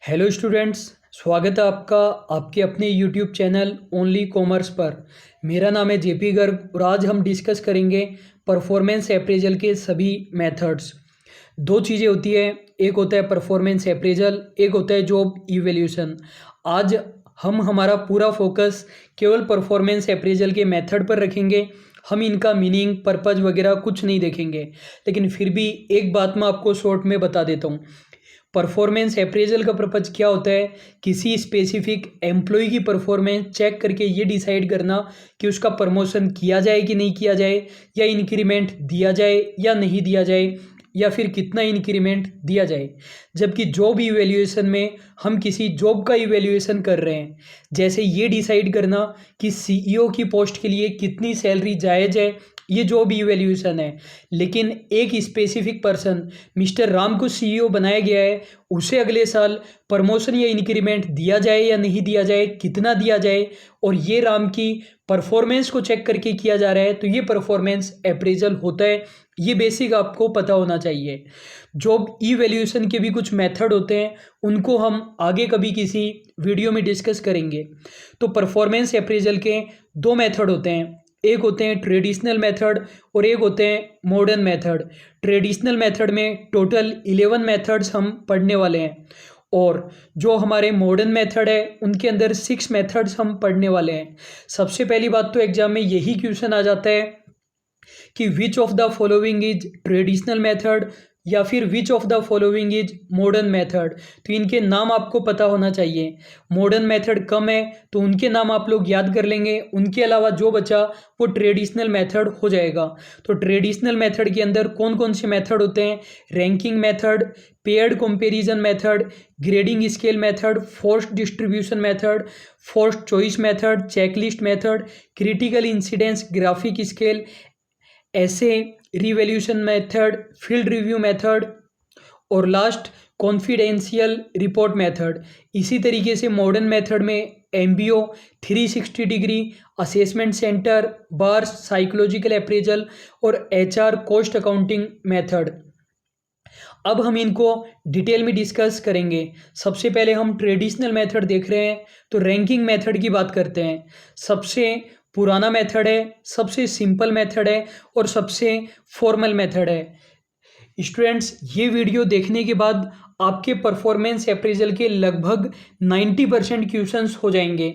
Hello students, स्वागत है आपका आपके अपने यूट्यूब चैनल ओनली कॉमर्स पर। मेरा नाम है जेपी गर्ग और आज हम डिस्कस करेंगे परफॉर्मेंस अप्रेजल के सभी मेथड्स। दो चीज़ें होती है, एक होता है परफॉर्मेंस अप्रेजल, एक होता है जॉब इवैल्यूएशन। आज हम हमारा पूरा फोकस केवल परफॉर्मेंस अप्रेजल के मेथड पर रखेंगे। हम इनका मीनिंग, पर्पज वगैरह कुछ नहीं देखेंगे, लेकिन फिर भी एक बात मैं आपको शॉर्ट में बता देता हूँ। परफॉर्मेंस अप्रेजल का पर्पज क्या होता है? किसी स्पेसिफिक एम्प्लॉय की परफॉर्मेंस चेक करके ये डिसाइड करना कि उसका प्रमोशन किया जाए कि नहीं किया जाए, या इंक्रीमेंट दिया जाए या नहीं दिया जाए, या फिर कितना इंक्रीमेंट दिया जाए। जबकि जॉब इवैल्यूएशन में हम किसी जॉब का इवैल्यूएशन कर रहे हैं, जैसे ये डिसाइड करना कि सीईओ की पोस्ट के लिए कितनी सैलरी जायज़ है, ये जॉब इवैल्यूएशन है। लेकिन एक स्पेसिफिक पर्सन, मिस्टर राम को सीईओ बनाया गया है, उसे अगले साल प्रमोशन या इंक्रीमेंट दिया जाए या नहीं दिया जाए, कितना दिया जाए, और ये राम की परफॉर्मेंस को चेक करके किया जा रहा है, तो ये परफॉर्मेंस अप्रेजल होता है। ये बेसिक आपको पता होना चाहिए। जॉब इवैल्यूएशन के भी कुछ मेथड होते हैं, उनको हम आगे कभी किसी वीडियो में डिस्कस करेंगे। तो परफॉर्मेंस अप्रेजल के दो मेथड होते हैं, एक होते हैं ट्रेडिशनल मेथड और एक होते हैं मॉडर्न मेथड। ट्रेडिशनल मेथड में टोटल 11 मेथड्स हम पढ़ने वाले हैं, और जो हमारे मॉडर्न मेथड है उनके अंदर 6 मेथड्स हम पढ़ने वाले हैं। सबसे पहली बात तो एग्जाम में यही क्वेश्चन आ जाता है कि which of the following is traditional method या फिर which of the following is modern method. तो इनके नाम आपको पता होना चाहिए। मॉडर्न मेथड कम है तो उनके नाम आप लोग याद कर लेंगे, उनके अलावा जो बचा वो ट्रेडिशनल मेथड हो जाएगा। तो ट्रेडिशनल मेथड के अंदर कौन कौन से मेथड होते हैं? Ranking method, paired comparison method, grading scale method, forced distribution method, forced choice method, checklist method, critical incidence graphic scale, ऐसे revaluation method, field review method, और लास्ट कॉन्फिडेंशियल रिपोर्ट मेथड। इसी तरीके से मॉडर्न मेथड में MBO, 360 degree, assessment centre, bar, psychological appraisal और HR cost accounting method. अब हम इनको डिटेल में डिस्कस करेंगे। सबसे पहले हम ट्रेडिशनल मेथड देख रहे हैं, तो रैंकिंग मेथड की बात करते हैं। सबसे पुराना मेथड है, सबसे सिंपल मेथड है और सबसे फॉर्मल मेथड है। स्टूडेंट्स, ये वीडियो देखने के बाद आपके परफॉर्मेंस अप्रेजल के लगभग 90% क्वेश्चंस हो जाएंगे।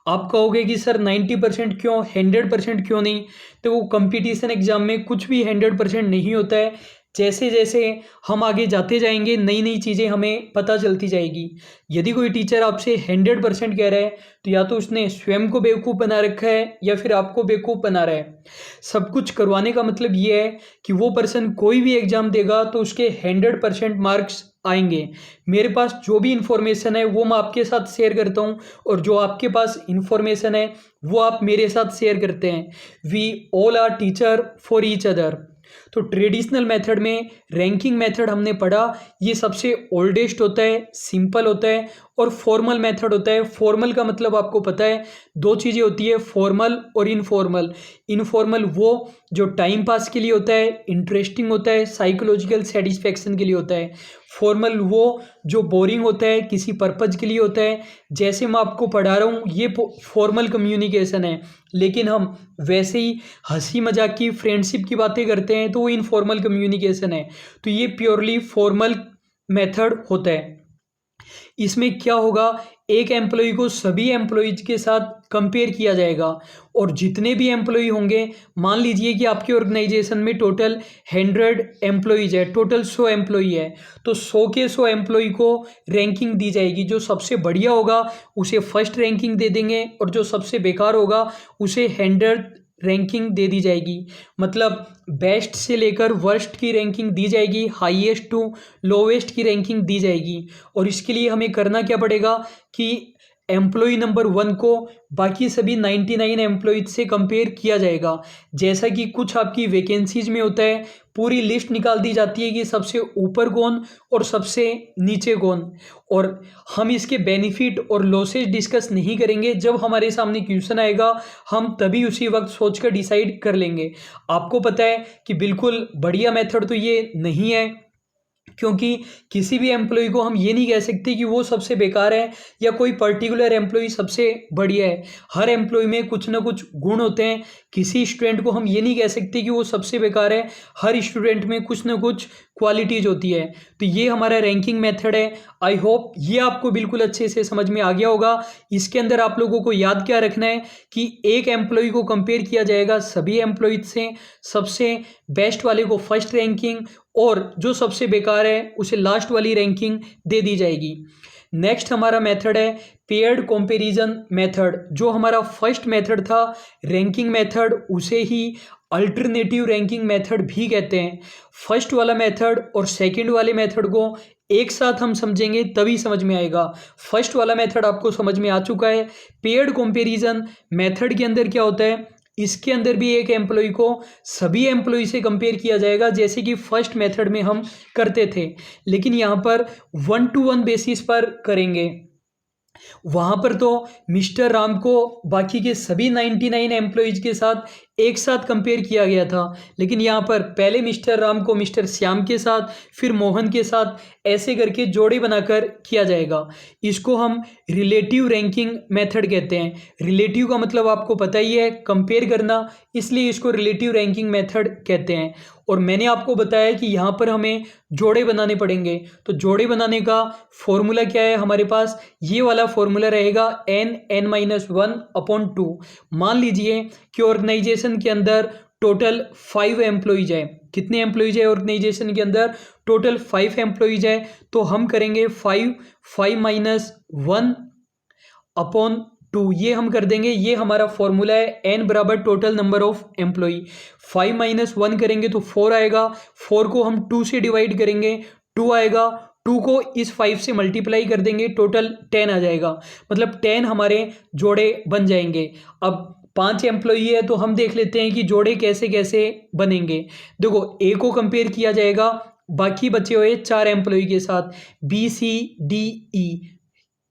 आप कहोगे कि सर 90% क्यों, 100% क्यों नहीं? तो वो कंपटीशन एग्जाम में कुछ भी 100% नहीं होता है। जैसे जैसे हम आगे जाते जाएंगे नई नई चीज़ें हमें पता चलती जाएगी। यदि कोई टीचर आपसे 100% कह रहा है तो या तो उसने स्वयं को बेवकूफ़ बना रखा है या फिर आपको बेवकूफ़ बना रहा है। सब कुछ करवाने का मतलब ये है कि वो पर्सन कोई भी एग्ज़ाम देगा तो उसके 100% मार्क्स आएंगे। मेरे पास जो भी इंफॉर्मेशन है वो मैं आपके साथ शेयर करता हूँ, और जो आपके पास इंफॉर्मेशन है वो आप मेरे साथ शेयर करते हैं। We all are teacher for each other. तो ट्रेडिशनल मेथड में रैंकिंग मेथड हमने पढ़ा, ये सबसे ओल्डेस्ट होता है, सिंपल होता है, और फॉर्मल मेथड होता है। फॉर्मल का मतलब आपको पता है, दो चीज़ें होती है, फॉर्मल और इनफॉर्मल। इनफॉर्मल वो जो टाइम पास के लिए होता है, इंटरेस्टिंग होता है, साइकोलॉजिकल सेटिस्फैक्शन के लिए होता है। फॉर्मल वो जो बोरिंग होता है, किसी पर्पज के लिए होता है। जैसे मैं आपको पढ़ा रहा हूँ ये फॉर्मल कम्युनिकेशन है, लेकिन हम वैसे ही हंसी मजाक की, फ्रेंडशिप की बातें करते हैं तो वो इनफॉर्मल कम्युनिकेशन है। तो ये प्योरली फॉर्मल मेथड होता है। इसमें क्या होगा, एक एम्प्लॉय को सभी एम्प्लॉयज के साथ कंपेयर किया जाएगा, और जितने भी एम्प्लॉय होंगे, मान लीजिए कि आपके ऑर्गेनाइजेशन में टोटल 100 एम्प्लॉयज है, टोटल 100 एम्प्लॉय है, तो 100 के 100 एम्प्लॉय को रैंकिंग दी जाएगी। जो सबसे बढ़िया होगा उसे फर्स्ट रैंकिंग दे देंगे, और जो सबसे बेकार होगा उसे 100 रैंकिंग दे दी जाएगी। मतलब बेस्ट से लेकर वर्स्ट की रैंकिंग दी जाएगी, हाईएस्ट टू लोवेस्ट की रैंकिंग दी जाएगी। और इसके लिए हमें करना क्या पड़ेगा कि एम्प्लॉय नंबर 1 को बाकी सभी 99 एम्प्लॉयज से कंपेयर किया जाएगा। जैसा कि कुछ आपकी वैकेंसीज में होता है, पूरी लिस्ट निकाल दी जाती है कि सबसे ऊपर कौन और सबसे नीचे कौन। और हम इसके बेनिफिट और लॉसेज डिस्कस नहीं करेंगे, जब हमारे सामने क्वेश्चन आएगा हम तभी उसी वक्त सोचकर डिसाइड कर लेंगे। आपको पता है कि बिल्कुल बढ़िया मेथड तो ये नहीं है, क्योंकि किसी भी एम्प्लॉय को हम ये नहीं कह सकते कि वो सबसे बेकार है या कोई पर्टिकुलर एम्प्लॉय सबसे बढ़िया है। हर एम्प्लॉय में कुछ ना कुछ गुण होते हैं। किसी स्टूडेंट को हम ये नहीं कह सकते कि वो सबसे बेकार है। हर स्टूडेंट में कुछ ना कुछ क्वालिटीज होती है। तो ये हमारा रैंकिंग मेथड है। आई होप ये आपको बिल्कुल अच्छे से समझ में आ गया होगा। इसके अंदर आप लोगों को याद क्या रखना है कि एक एम्प्लॉय को कंपेयर किया जाएगा सभी एम्प्लॉयज से। सबसे बेस्ट वाले को फर्स्ट रैंकिंग और जो सबसे बेकार है उसे लास्ट वाली रैंकिंग दे दी जाएगी। नेक्स्ट हमारा मेथड है पेयर्ड कंपैरिजन मेथड। जो हमारा फर्स्ट मेथड था रैंकिंग मेथड, उसे ही अल्टरनेटिव रैंकिंग मेथड भी कहते हैं। फर्स्ट वाला मेथड और सेकंड वाले मेथड को एक साथ हम समझेंगे तभी समझ में आएगा। फर्स्ट वाला मेथड आपको समझ में आ चुका है। पेयर्ड कंपैरिजन मेथड के अंदर क्या होता है, इसके अंदर भी एक एम्प्लॉय को सभी एम्प्लॉय से कंपेयर किया जाएगा जैसे कि फर्स्ट मेथड में हम करते थे, लेकिन यहाँ पर 1 to 1 बेसिस पर करेंगे। वहाँ पर तो मिस्टर राम को बाकी के सभी 99 एम्प्लॉयज के साथ एक साथ कंपेयर किया गया था, लेकिन यहाँ पर पहले मिस्टर राम को मिस्टर श्याम के साथ, फिर मोहन के साथ, ऐसे करके जोड़े बनाकर किया जाएगा। इसको हम रिलेटिव रैंकिंग मेथड कहते हैं। रिलेटिव का मतलब आपको पता ही है, कंपेयर करना, इसलिए इसको रिलेटिव रैंकिंग मेथड कहते हैं। और मैंने आपको बताया कि यहाँ पर हमें जोड़े बनाने पड़ेंगे। तो जोड़े बनाने का फॉर्मूला क्या है हमारे पास, ये वाला फॉर्मूला रहेगा n(n-1/2)। मान लीजिए कि ऑर्गेनाइजेशन के अंदर टोटल 5 एम्प्लॉयज है। कितने एम्प्लॉयज है ऑर्गेनाइजेशन के अंदर, टोटल 5 एम्प्लॉयज है। तो हम करेंगे 5(1)/2, ये हम कर देंगे। ये हमारा फॉर्मूला है, n बराबर टोटल नंबर ऑफ एम्प्लॉय। 5 - 1 करेंगे तो 4 आएगा। 4 को हम 2 से डिवाइड करेंगे, 2 आएगा। 2 को इस 5 से मल्टीप्लाई कर देंगे, टोटल 10 आ जाएगा। मतलब 10 हमारे जोड़े बन जाएंगे। अब 5 एम्प्लॉई है तो हम देख लेते हैं कि जोड़े कैसे कैसे बनेंगे। देखो, ए को कंपेयर किया जाएगा बाकी बचे हुए 4 एम्प्लॉई के साथ, BCDE,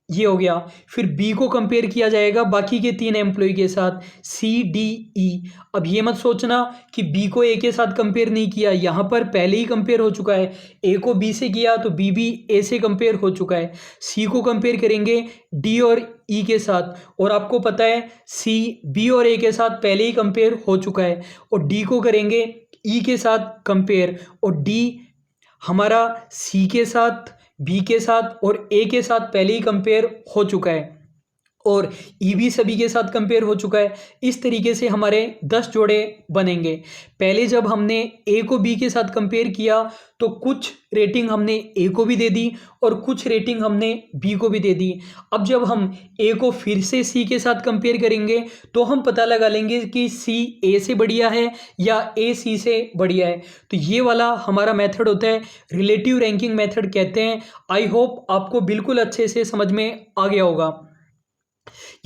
ये हो गया। फिर बी को कंपेयर किया जाएगा बाकी के 3 एम्प्लॉय के साथ, CDE। अब ये मत सोचना कि बी को ए के साथ कंपेयर नहीं किया, यहाँ पर पहले ही कंपेयर हो चुका है। ए को बी से किया तो बी भी ए से कंपेयर हो चुका है। सी को कंपेयर करेंगे डी और ई के साथ, और आपको पता है सी बी और ए के साथ पहले ही कंपेयर हो चुका है। और डी को करेंगे ई के साथ कंपेयर, और डी हमारा सी के साथ, बी के साथ और ए के साथ पहले ही कंपेयर हो चुका है, और ई भी सभी के साथ कंपेयर हो चुका है। इस तरीके से हमारे 10 जोड़े बनेंगे। पहले जब हमने ए को बी के साथ कंपेयर किया तो कुछ रेटिंग हमने ए को भी दे दी और कुछ रेटिंग हमने बी को भी दे दी। अब जब हम ए को फिर से सी के साथ कंपेयर करेंगे तो हम पता लगा लेंगे कि सी ए से बढ़िया है या ए सी से बढ़िया है। तो ये वाला हमारा मेथड होता है, रिलेटिव रैंकिंग मेथड कहते हैं। आई होप आपको बिल्कुल अच्छे से समझ में आ गया होगा।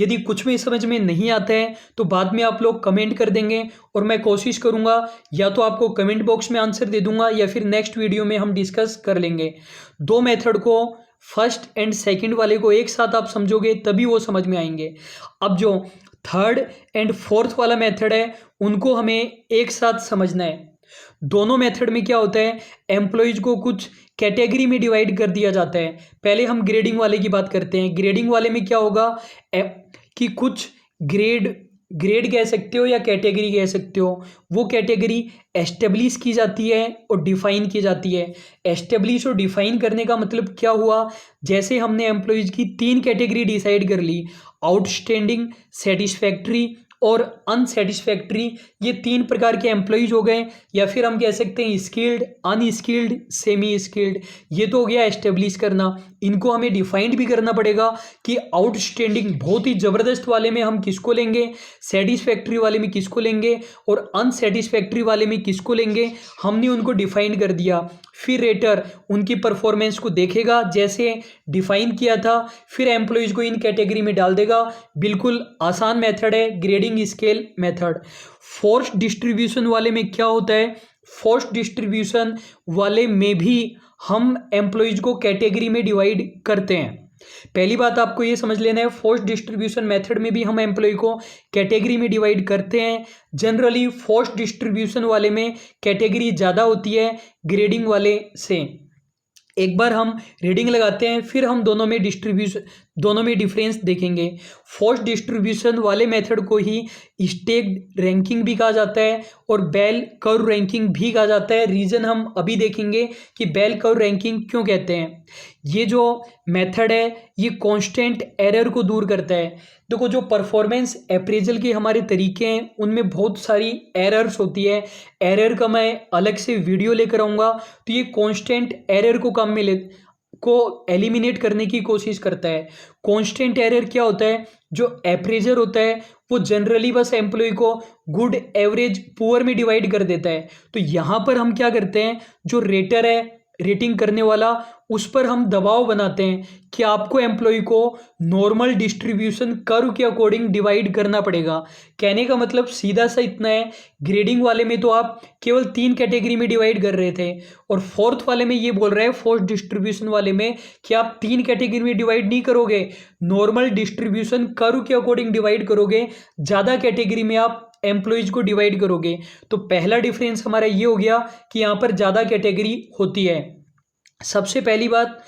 यदि कुछ भी समझ में नहीं आता है तो बाद में आप लोग कमेंट कर देंगे, और मैं कोशिश करूंगा या तो आपको कमेंट बॉक्स में आंसर दे दूंगा या फिर नेक्स्ट वीडियो में हम डिस्कस कर लेंगे। दो मेथड को, फर्स्ट एंड सेकंड वाले को एक साथ आप समझोगे तभी वो समझ में आएंगे। अब जो थर्ड एंड फोर्थ वाला मेथड है उनको हमें एक साथ समझना है। दोनों मेथड में क्या होता है, एम्प्लॉयज को कुछ कैटेगरी में डिवाइड कर दिया जाता है। पहले हम ग्रेडिंग वाले की बात करते हैं। ग्रेडिंग वाले में क्या होगा कि कुछ ग्रेड कह सकते हो या कैटेगरी कह सकते हो, वो कैटेगरी एस्टेब्लिश की जाती है और डिफाइन की जाती है। एस्टेब्लिश और डिफाइन करने का मतलब क्या हुआ, जैसे हमने एम्प्लॉयज की 3 कैटेगरी डिसाइड कर ली, आउटस्टैंडिंग, सेटिस्फैक्ट्री और अनसेटिस्फैक्ट्री। ये 3 प्रकार के एम्प्लॉयज हो गए, या फिर हम कह सकते हैं स्किल्ड, अनस्किल्ड, सेमी स्किल्ड। ये तो हो गया एस्टेब्लिश करना। इनको हमें डिफाइंड भी करना पड़ेगा कि आउटस्टैंडिंग बहुत ही ज़बरदस्त वाले में हम किसको लेंगे, सेटिस्फैक्ट्री वाले में किसको लेंगे और अनसेटिस्फैक्ट्री वाले में किसको लेंगे, हमने उनको डिफाइन कर दिया। फिर रेटर उनकी परफॉर्मेंस को देखेगा जैसे डिफाइन किया था, फिर एम्प्लॉयज को इन कैटेगरी में डाल देगा। बिल्कुल आसान मेथड है grading scale method. Force distribution वाले में क्या होता है, फोर्स डिस्ट्रीब्यूशन वाले में भी हम एम्प्लॉयज को कैटेगरी में डिवाइड करते हैं। पहली बात आपको ये समझ लेना है, फोर्स डिस्ट्रीब्यूशन मेथड में भी हम एम्प्लॉय को कैटेगरी में डिवाइड करते हैं। जनरली फोर्स डिस्ट्रीब्यूशन वाले में कैटेगरी ज़्यादा होती है ग्रेडिंग वाले से। एक बार हम रीडिंग लगाते हैं, फिर हम दोनों में डिफरेंस देखेंगे। फोर्स डिस्ट्रीब्यूशन वाले मेथड को ही स्टेक्ड रैंकिंग भी कहा जाता है और बेल कर्व रैंकिंग भी कहा जाता है। रीज़न हम अभी देखेंगे कि बेल कर्व रैंकिंग क्यों कहते हैं। ये जो मेथड है ये कांस्टेंट एरर को दूर करता है। देखो, जो परफॉर्मेंस अप्रेजल के हमारे तरीके हैं उनमें बहुत सारी एरर्स होती है। एरर का मैं अलग से वीडियो लेकर आऊँगा। तो ये कांस्टेंट एरर को एलिमिनेट करने की कोशिश करता है। कांस्टेंट एरर क्या होता है? जो अप्रेजर होता है वो जनरली बस एम्प्लॉय को गुड, एवरेज, पुअर में डिवाइड कर देता है। तो यहाँ पर हम क्या करते हैं, जो रेटर है, रेटिंग करने वाला, उस पर हम दबाव बनाते हैं कि आपको एम्प्लॉय को नॉर्मल डिस्ट्रीब्यूशन कर्व के अकॉर्डिंग डिवाइड करना पड़ेगा। कहने का मतलब सीधा सा इतना है, ग्रेडिंग वाले में तो आप केवल 3 कैटेगरी में डिवाइड कर रहे थे और फोर्थ वाले में ये बोल रहा है, फोर्थ डिस्ट्रीब्यूशन वाले में, कि आप 3 कैटेगरी में डिवाइड नहीं करोगे, नॉर्मल डिस्ट्रीब्यूशन कर्व के अकॉर्डिंग डिवाइड करोगे, ज़्यादा कैटेगरी में आप एम्प्लॉयज़ को डिवाइड करोगे। तो पहला डिफरेंस हमारा ये हो गया कि यहाँ पर ज़्यादा कैटेगरी होती है। सबसे पहली बात,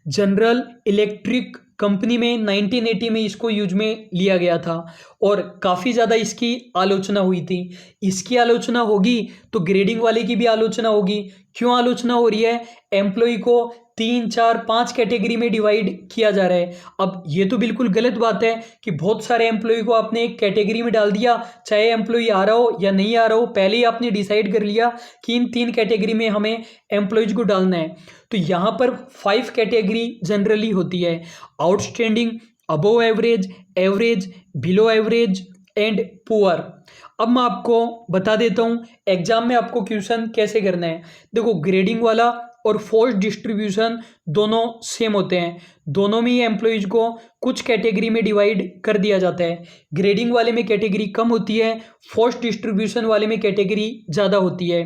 जनरल इलेक्ट्रिक कंपनी में 1980 में इसको यूज में लिया गया था और काफ़ी ज़्यादा इसकी आलोचना हुई थी। इसकी आलोचना होगी तो ग्रेडिंग वाले की भी आलोचना होगी। क्यों आलोचना हो रही है? एम्प्लॉय को 3, 4, 5 कैटेगरी में डिवाइड किया जा रहा है। अब ये तो बिल्कुल गलत बात है कि बहुत सारे एम्प्लॉय को आपने एक कैटेगरी में डाल दिया, चाहे एम्प्लॉय आ रहा हो या नहीं आ रहा हो, पहले ही आपने डिसाइड कर लिया कि इन 3 कैटेगरी में हमें एम्प्लॉयज़ को डालना है। तो यहाँ पर 5 कैटेगरी जनरली होती है: outstanding, above average, average, below average and poor. अब मैं आपको बता देता हूँ एग्जाम में आपको क्वेश्चन कैसे करना है। देखो, ग्रेडिंग वाला और फोर्स डिस्ट्रीब्यूशन दोनों सेम होते हैं। दोनों में ही एम्प्लॉयज़ को कुछ कैटेगरी में डिवाइड कर दिया जाता है। ग्रेडिंग वाले में कैटेगरी कम होती है, फोर्स डिस्ट्रीब्यूशन वाले में कैटेगरी ज़्यादा होती है।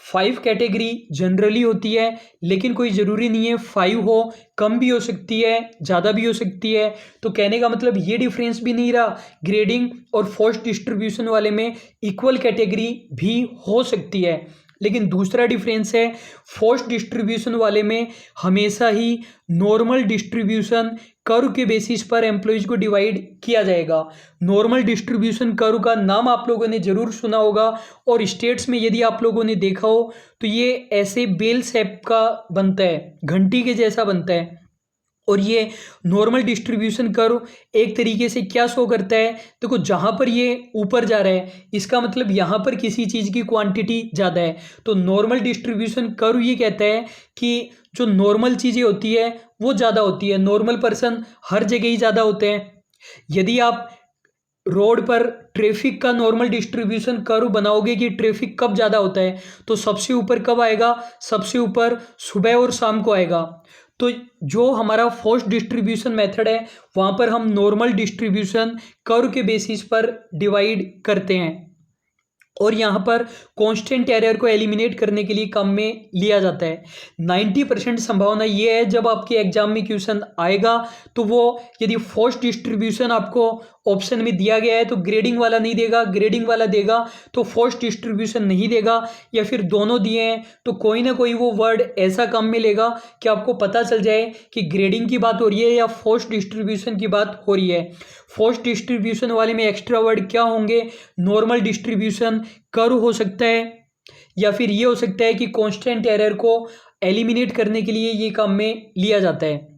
5 कैटेगरी जनरली होती है, लेकिन कोई ज़रूरी नहीं है 5 हो, कम भी हो सकती है, ज़्यादा भी हो सकती है। तो कहने का मतलब ये डिफरेंस भी नहीं रहा, ग्रेडिंग और फोर्स डिस्ट्रीब्यूशन वाले में इक्वल कैटेगरी भी हो सकती है। लेकिन दूसरा डिफरेंस है, फोर्स डिस्ट्रीब्यूशन वाले में हमेशा ही नॉर्मल डिस्ट्रीब्यूशन कर्व के बेसिस पर एम्प्लॉयज़ को डिवाइड किया जाएगा। नॉर्मल डिस्ट्रीब्यूशन कर्व का नाम आप लोगों ने ज़रूर सुना होगा और स्टेट्स में यदि आप लोगों ने देखा हो तो ये ऐसे बेल शेप का बनता है, घंटी के जैसा बनता है। और ये नॉर्मल डिस्ट्रीब्यूशन कर्व एक तरीके से क्या शो करता है? देखो, जहाँ पर ये ऊपर जा रहा है इसका मतलब यहाँ पर किसी चीज़ की क्वांटिटी ज़्यादा है। तो नॉर्मल डिस्ट्रीब्यूशन कर्व ये कहता है कि जो नॉर्मल चीज़ें होती है वो ज़्यादा होती है। नॉर्मल पर्सन हर जगह ही ज़्यादा होते हैं। यदि आप रोड पर ट्रैफिक का नॉर्मल डिस्ट्रीब्यूशन कर्व बनाओगे कि ट्रैफिक कब ज़्यादा होता है, तो सबसे ऊपर कब आएगा? सबसे ऊपर सुबह और शाम को आएगा। तो जो हमारा फोर्स डिस्ट्रीब्यूशन मेथड है वहाँ पर हम नॉर्मल डिस्ट्रीब्यूशन कर्व के बेसिस पर डिवाइड करते हैं और यहाँ पर कांस्टेंट एरर को एलिमिनेट करने के लिए काम में लिया जाता है। 90% संभावना ये है जब आपके एग्जाम में क्वेश्चन आएगा तो वो यदि फोर्स डिस्ट्रीब्यूशन आपको ऑप्शन में दिया गया है तो ग्रेडिंग वाला नहीं देगा, ग्रेडिंग वाला देगा तो फोर्स डिस्ट्रीब्यूशन नहीं देगा, या फिर दोनों दिए हैं तो कोई ना कोई वो वर्ड ऐसा काम में लेगा कि आपको पता चल जाए कि ग्रेडिंग की बात हो रही है या फोर्स डिस्ट्रीब्यूशन की बात हो रही है। फोर्स डिस्ट्रीब्यूशन वाले में एक्स्ट्रा वर्ड क्या होंगे? नॉर्मल डिस्ट्रीब्यूशन कर्व हो सकता है, या फिर ये हो सकता है कि कांस्टेंट एरर को एलिमिनेट करने के लिए ये काम में लिया जाता है।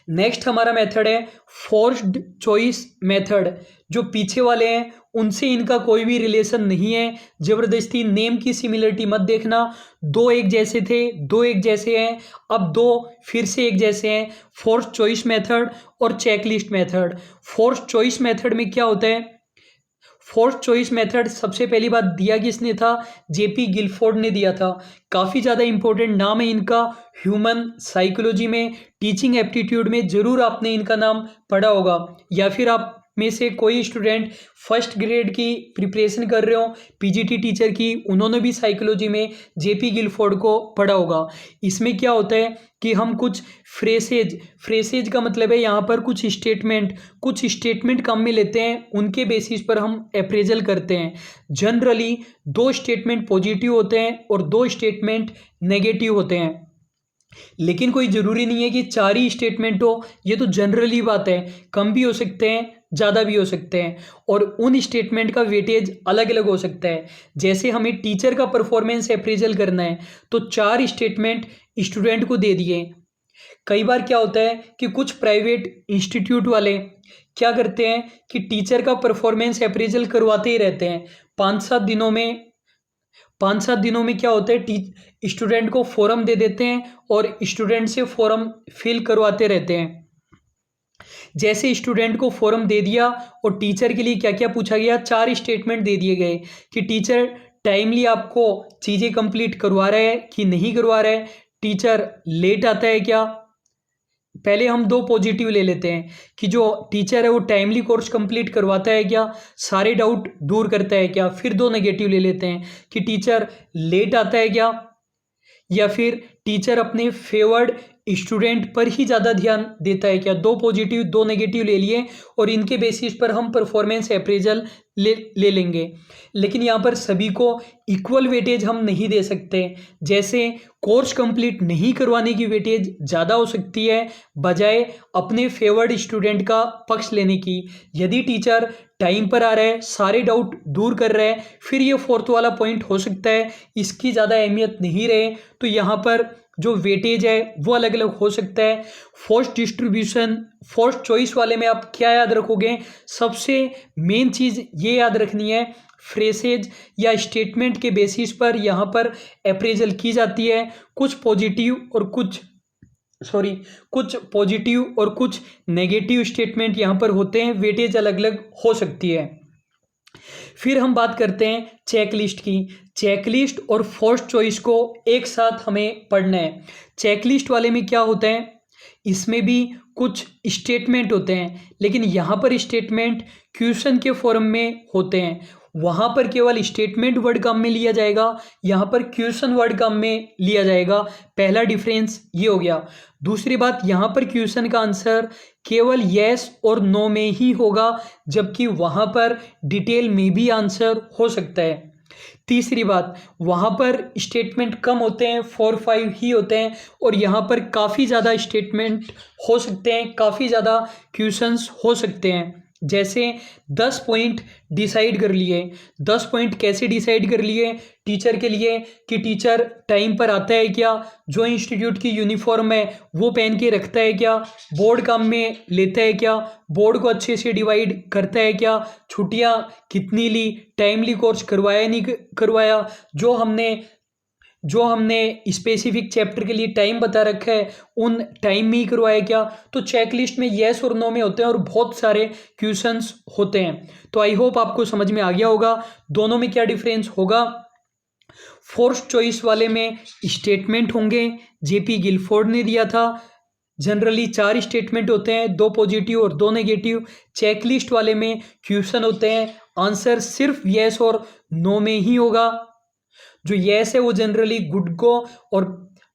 नेक्स्ट हमारा मेथड है फोर्स्ड चॉइस मेथड। जो पीछे वाले हैं उनसे इनका कोई भी रिलेशन नहीं है। ज़बरदस्ती नेम की सिमिलरिटी मत देखना। 2 एक जैसे थे, 2 एक जैसे हैं, अब 2 फिर से एक जैसे हैं। फोर्स चॉइस मेथड और checklist method. Force choice method में क्या होता है? फोर्स चॉइस मेथड सबसे पहली बात दिया किसने था? जेपी गिलफोर्ड ने दिया था। काफ़ी ज़्यादा इंपॉर्टेंट नाम है इनका। ह्यूमन साइकोलॉजी में, टीचिंग एप्टीट्यूड में ज़रूर आपने इनका नाम पढ़ा होगा, या फिर आप में से कोई स्टूडेंट फर्स्ट ग्रेड की प्रिपरेशन कर रहे हो पीजीटी टीचर की, उन्होंने भी साइकोलॉजी में जेपी गिलफोर्ड को पढ़ा होगा। इसमें क्या होता है कि हम कुछ फ्रेसेज का मतलब है यहाँ पर कुछ स्टेटमेंट काम में लेते हैं, उनके बेसिस पर हम अप्रेजल करते हैं। जनरली 2 स्टेटमेंट पॉजिटिव होते हैं और 2 स्टेटमेंट नेगेटिव होते हैं। लेकिन कोई ज़रूरी नहीं है कि 4 ही स्टेटमेंट हो, ये तो जनरली बात है, कम भी हो सकते हैं, ज़्यादा भी हो सकते हैं और उन स्टेटमेंट का वेटेज अलग अलग हो सकता है। जैसे हमें टीचर का परफॉर्मेंस अप्रेजल करना है तो 4 स्टेटमेंट स्टूडेंट को दे दिए। कई बार क्या होता है कि कुछ प्राइवेट इंस्टीट्यूट वाले क्या करते हैं कि टीचर का परफॉर्मेंस अप्रेजल करवाते ही रहते हैं। 5-7 दिनों में क्या होता है, स्टूडेंट को फॉर्म दे देते हैं और स्टूडेंट से फॉर्म फिल करवाते रहते हैं। जैसे स्टूडेंट को फॉर्म दे दिया और टीचर के लिए क्या क्या पूछा गया, 4 स्टेटमेंट दे दिए गए कि टीचर टाइमली आपको चीज़ें कंप्लीट करवा रहा है कि नहीं करवा रहा है, टीचर लेट आता है क्या। पहले हम 2 पॉजिटिव ले लेते हैं कि जो टीचर है वो टाइमली कोर्स कंप्लीट करवाता है क्या, सारे डाउट दूर करता है क्या। फिर 2 नेगेटिव ले लेते हैं कि टीचर लेट आता है क्या, या फिर टीचर अपने फेवर्ड स्टूडेंट पर ही ज़्यादा ध्यान देता है क्या। 2 पॉजिटिव 2 नेगेटिव ले लिए और इनके बेसिस पर हम परफॉर्मेंस अप्रेजल ले लेंगे। लेकिन यहाँ पर सभी को इक्वल वेटेज हम नहीं दे सकते। जैसे कोर्स कंप्लीट नहीं करवाने की वेटेज ज़्यादा हो सकती है बजाय अपने फेवर्ड स्टूडेंट का पक्ष लेने की। यदि टीचर टाइम पर आ रहा है, सारे डाउट दूर कर रहा है, फिर ये 4th वाला पॉइंट हो सकता है इसकी ज़्यादा अहमियत नहीं रहे, तो यहाँ पर जो वेटेज है वो अलग अलग हो सकता है। फर्स्ट डिस्ट्रीब्यूशन, फर्स्ट चॉइस वाले में आप क्या याद रखोगे, सबसे मेन चीज़ ये याद रखनी है, फ्रेसेज या स्टेटमेंट के बेसिस पर यहाँ पर अप्रेजल की जाती है। कुछ पॉजिटिव और कुछ नेगेटिव स्टेटमेंट यहाँ पर होते हैं, वेटेज अलग अलग हो सकती है। फिर हम बात करते हैं चेकलिस्ट की। चेकलिस्ट और फर्स्ट चॉइस को एक साथ हमें पढ़ना है। चेकलिस्ट वाले में क्या होता है, इसमें भी कुछ स्टेटमेंट होते हैं, लेकिन यहाँ पर स्टेटमेंट क्वेश्चन के फॉर्म में होते हैं। वहाँ पर केवल स्टेटमेंट वर्ड काम में लिया जाएगा, यहाँ पर क्वेश्चन वर्ड काम में लिया जाएगा। पहला डिफरेंस ये हो गया। दूसरी बात, यहाँ पर क्वेश्चन का आंसर केवल येस और नो में ही होगा, जबकि वहाँ पर डिटेल में भी आंसर हो सकता है। तीसरी बात, वहाँ पर स्टेटमेंट कम होते हैं, 4-5 ही होते हैं और यहाँ पर काफ़ी ज़्यादा स्टेटमेंट हो सकते हैं, काफ़ी ज़्यादा क्वेश्चंस हो सकते हैं। जैसे 10 पॉइंट डिसाइड कर लिए। 10 पॉइंट कैसे डिसाइड कर लिए टीचर के लिए कि टीचर टाइम पर आता है क्या, जो इंस्टीट्यूट की यूनिफॉर्म है वो पहन के रखता है क्या, बोर्ड काम में लेता है क्या, बोर्ड को अच्छे से डिवाइड करता है क्या, छुट्टियां कितनी ली, टाइमली कोर्स करवाया नहीं करवाया, जो हमने स्पेसिफिक चैप्टर के लिए टाइम बता रखा है उन टाइम में ही करवाया क्या। तो चेकलिस्ट में येस और नो में होते हैं और बहुत सारे क्वेश्चंस होते हैं। तो आई होप आपको समझ में आ गया होगा दोनों में क्या डिफरेंस होगा। फर्स्ट चॉइस वाले में स्टेटमेंट होंगे, जेपी गिलफोर्ड ने दिया था। जनरली 4 स्टेटमेंट होते हैं, 2 पॉजिटिव और 2 नेगेटिव। चेकलिस्ट वाले में क्वेश्चन होते हैं, आंसर सिर्फ येस और नो में ही होगा। जो येस है वो जनरली गुड को और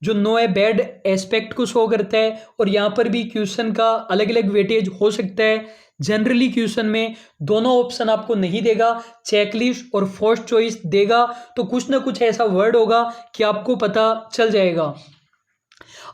जो नो है बैड एस्पेक्ट को शो करता है। और यहाँ पर भी क्वेश्चन का अलग अलग वेटेज हो सकता है। जनरली क्वेश्चन में दोनों ऑप्शन आपको नहीं देगा, चेकलिस्ट और फर्स्ट चॉइस देगा, तो कुछ ना कुछ ऐसा वर्ड होगा कि आपको पता चल जाएगा।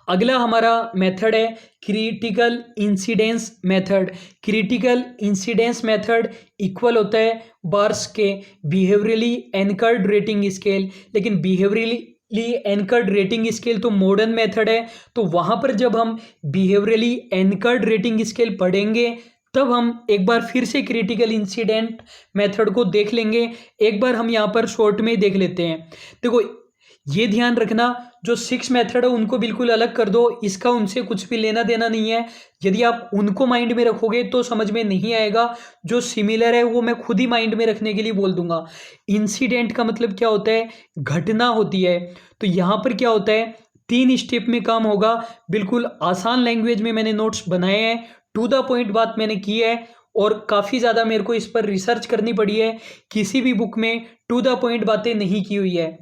अगला हमारा मेथड है critical incidence method. Critical incidence method equal होता है बार्स के बिहेवियरली एनकर्ड रेटिंग स्केल। लेकिन बिहेवियरली एनकर्ड रेटिंग स्केल तो मॉडर्न मेथड है, तो वहाँ पर जब हम बिहेवियरली एनकर्ड रेटिंग स्केल पढ़ेंगे तब हम एक बार फिर से क्रिटिकल इंसिडेंट मेथड को देख लेंगे। एक बार हम यहाँ पर शॉर्ट में देख लेते हैं। देखो, ये ध्यान रखना, जो 6 मेथड है उनको बिल्कुल अलग कर दो, इसका उनसे कुछ भी लेना देना नहीं है। यदि आप उनको माइंड में रखोगे तो समझ में नहीं आएगा। जो सिमिलर है वो मैं खुद ही माइंड में रखने के लिए बोल दूंगा। इंसिडेंट का मतलब क्या होता है, घटना होती है। तो यहाँ पर क्या होता है, 3 स्टेप में काम होगा। बिल्कुल आसान लैंग्वेज में मैंने नोट्स बनाए हैं, टू द पॉइंट बात मैंने की है और काफ़ी ज़्यादा मेरे को इस पर रिसर्च करनी पड़ी है। किसी भी बुक में टू द पॉइंट बातें नहीं की हुई है।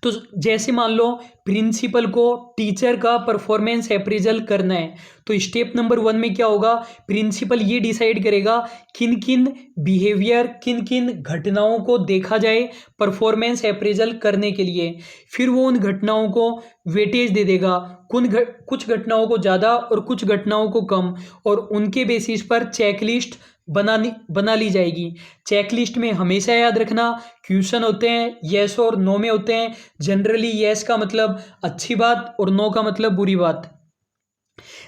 तो जैसे मान लो प्रिंसिपल को टीचर का परफॉर्मेंस अप्रेजल करना है, तो स्टेप नंबर 1 में क्या होगा, प्रिंसिपल ये डिसाइड करेगा किन किन बिहेवियर, किन किन घटनाओं को देखा जाए परफॉर्मेंस अप्रेजल करने के लिए। फिर वो उन घटनाओं को वेटेज दे देगा, कुछ घटनाओं को ज़्यादा और कुछ घटनाओं को कम, और उनके बेसिस पर चेकलिस्ट बना ली जाएगी। चेकलिस्ट में हमेशा याद रखना क्वेश्चन होते हैं येस और नो में होते हैं। जनरली येस का मतलब अच्छी बात और नो का मतलब बुरी बात।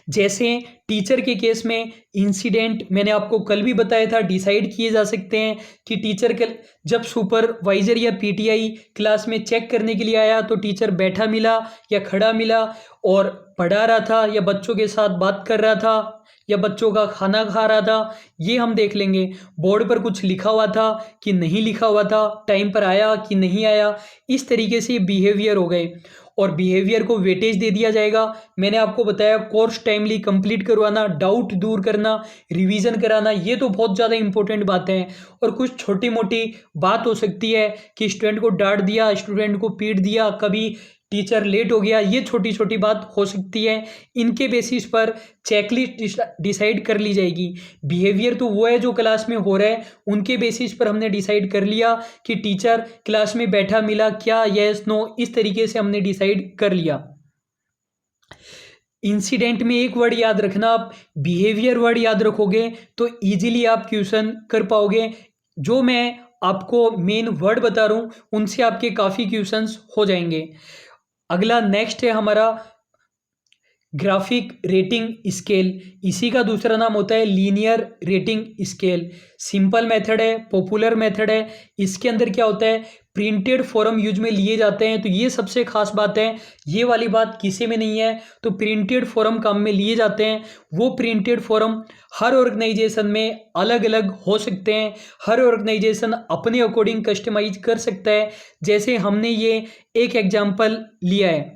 जैसे टीचर के केस में इंसिडेंट मैंने आपको कल भी बताया था, डिसाइड किए जा सकते हैं कि टीचर के जब सुपरवाइजर या पीटीआई क्लास में चेक करने के लिए आया तो टीचर बैठा मिला या खड़ा मिला, और पढ़ा रहा था या बच्चों के साथ बात कर रहा था या बच्चों का खाना खा रहा था, ये हम देख लेंगे। बोर्ड पर कुछ लिखा हुआ था कि नहीं लिखा हुआ था, टाइम पर आया कि नहीं आया, इस तरीके से बिहेवियर हो गए और बिहेवियर को वेटेज दे दिया जाएगा। मैंने आपको बताया कोर्स टाइमली कंप्लीट करवाना, डाउट दूर करना, रिवीजन कराना, ये तो बहुत ज़्यादा इंपॉर्टेंट बातें हैं। और कुछ छोटी मोटी बात हो सकती है कि स्टूडेंट को डांट दिया, स्टूडेंट को पीट दिया, कभी टीचर लेट हो गया, ये छोटी छोटी बात हो सकती है। इनके बेसिस पर चेकलिस्ट डिसाइड कर ली जाएगी। बिहेवियर तो वो है जो क्लास में हो रहा है, उनके बेसिस पर हमने डिसाइड कर लिया कि टीचर क्लास में बैठा मिला क्या, यस नो, इस तरीके से हमने डिसाइड कर लिया। इंसिडेंट में एक वर्ड याद रखना, आप बिहेवियर वर्ड याद रखोगे तो इजीली आप क्वेश्चन कर पाओगे। जो मैं आपको मेन वर्ड बता रहा हूँ उनसे आपके काफ़ी क्वेश्चंस हो जाएंगे। अगला नेक्स्ट है हमारा ग्राफिक रेटिंग स्केल। इसी का दूसरा नाम होता है linear rating scale. Simple method है, पॉपुलर मेथड है। इसके अंदर क्या होता है, प्रिंटेड फॉर्म यूज में लिए जाते हैं, तो ये सबसे खास बात है। ये वाली बात किसी में नहीं है, तो प्रिंटेड फॉर्म काम में लिए जाते हैं। वो प्रिंटेड फॉर्म हर ऑर्गेनाइजेशन में अलग अलग हो सकते हैं, हर ऑर्गेनाइजेशन अपने अकॉर्डिंग कस्टमाइज कर सकता है। जैसे हमने ये एक एग्जाम्पल लिया है।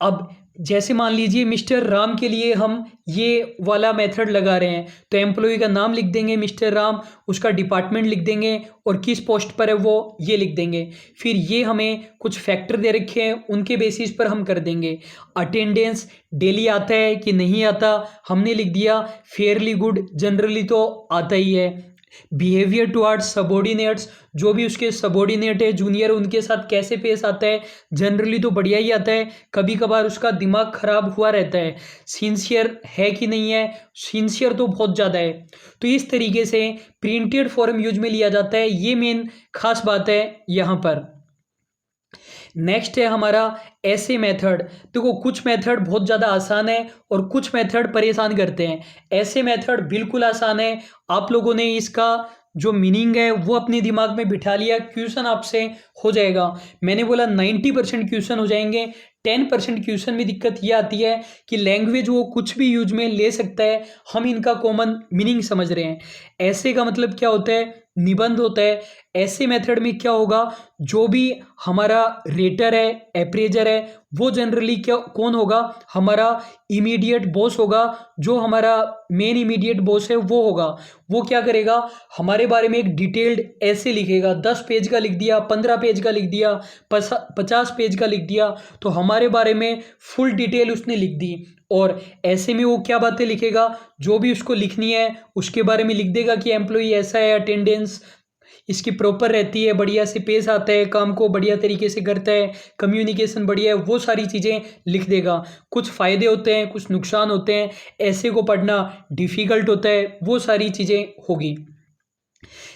अब जैसे मान लीजिए मिस्टर राम के लिए हम ये वाला मेथड लगा रहे हैं, तो एम्प्लॉय का नाम लिख देंगे मिस्टर राम, उसका डिपार्टमेंट लिख देंगे और किस पोस्ट पर है वो ये लिख देंगे। फिर ये हमें कुछ फैक्टर दे रखे हैं, उनके बेसिस पर हम कर देंगे। अटेंडेंस डेली आता है कि नहीं आता, हमने लिख दिया फेयरली गुड, जनरली तो आता ही है। बिहेवियर टुवर्ड्स सबॉर्डिनेट्स, जो भी उसके सबॉर्डिनेट है जूनियर, उनके साथ कैसे पेश आता है, जनरली तो बढ़िया ही आता है, कभी कभार उसका दिमाग खराब हुआ रहता है। सिंसियर है कि नहीं है, सिंसियर तो बहुत ज़्यादा है। तो इस तरीके से प्रिंटेड फॉर्म यूज में लिया जाता है, ये मेन खास बात है यहाँ पर। नेक्स्ट है हमारा ऐसे मेथड। देखो कुछ मेथड बहुत ज़्यादा आसान है और कुछ मेथड परेशान करते हैं। ऐसे मेथड बिल्कुल आसान है, आप लोगों ने इसका जो मीनिंग है वो अपने दिमाग में बिठा लिया, क्वेश्चन आपसे हो जाएगा। मैंने बोला 90% क्वेश्चन हो जाएंगे। 10% क्वेश्चन में दिक्कत ये आती है कि लैंग्वेज वो कुछ भी यूज में ले सकता है, हम इनका कॉमन मीनिंग समझ रहे हैं। ऐसे का मतलब क्या होता है, निबंध होता है। ऐसे मेथड में क्या होगा, जो भी हमारा रेटर है, अप्रेजर है, वो जनरली क्या कौन होगा, हमारा इमीडिएट बॉस होगा। जो हमारा मेन इमीडिएट बॉस है वो होगा, वो क्या करेगा, हमारे बारे में एक डिटेल्ड ऐसे लिखेगा। 10 पेज का लिख दिया, 15 पेज का लिख दिया, 50 पेज का लिख दिया, तो हमारे बारे में फुल डिटेल उसने लिख दी। और ऐसे में वो क्या बातें लिखेगा, जो भी उसको लिखनी है उसके बारे में लिख देगा कि एम्प्लॉई ऐसा है, अटेंडेंस इसकी प्रॉपर रहती है, बढ़िया से पेश आता है, काम को बढ़िया तरीके से करता है, कम्युनिकेशन बढ़िया है, वो सारी चीज़ें लिख देगा। कुछ फ़ायदे होते हैं, कुछ नुकसान होते हैं, ऐसे को पढ़ना डिफ़िकल्ट होता है, वो सारी चीज़ें होगी।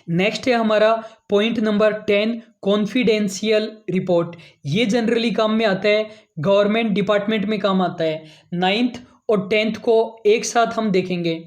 नेक्स्ट है हमारा पॉइंट नंबर 10, कॉन्फिडेंशियल रिपोर्ट। ये जनरली काम में आता है, गवर्नमेंट डिपार्टमेंट में काम आता है। 9th और 10th को एक साथ हम देखेंगे,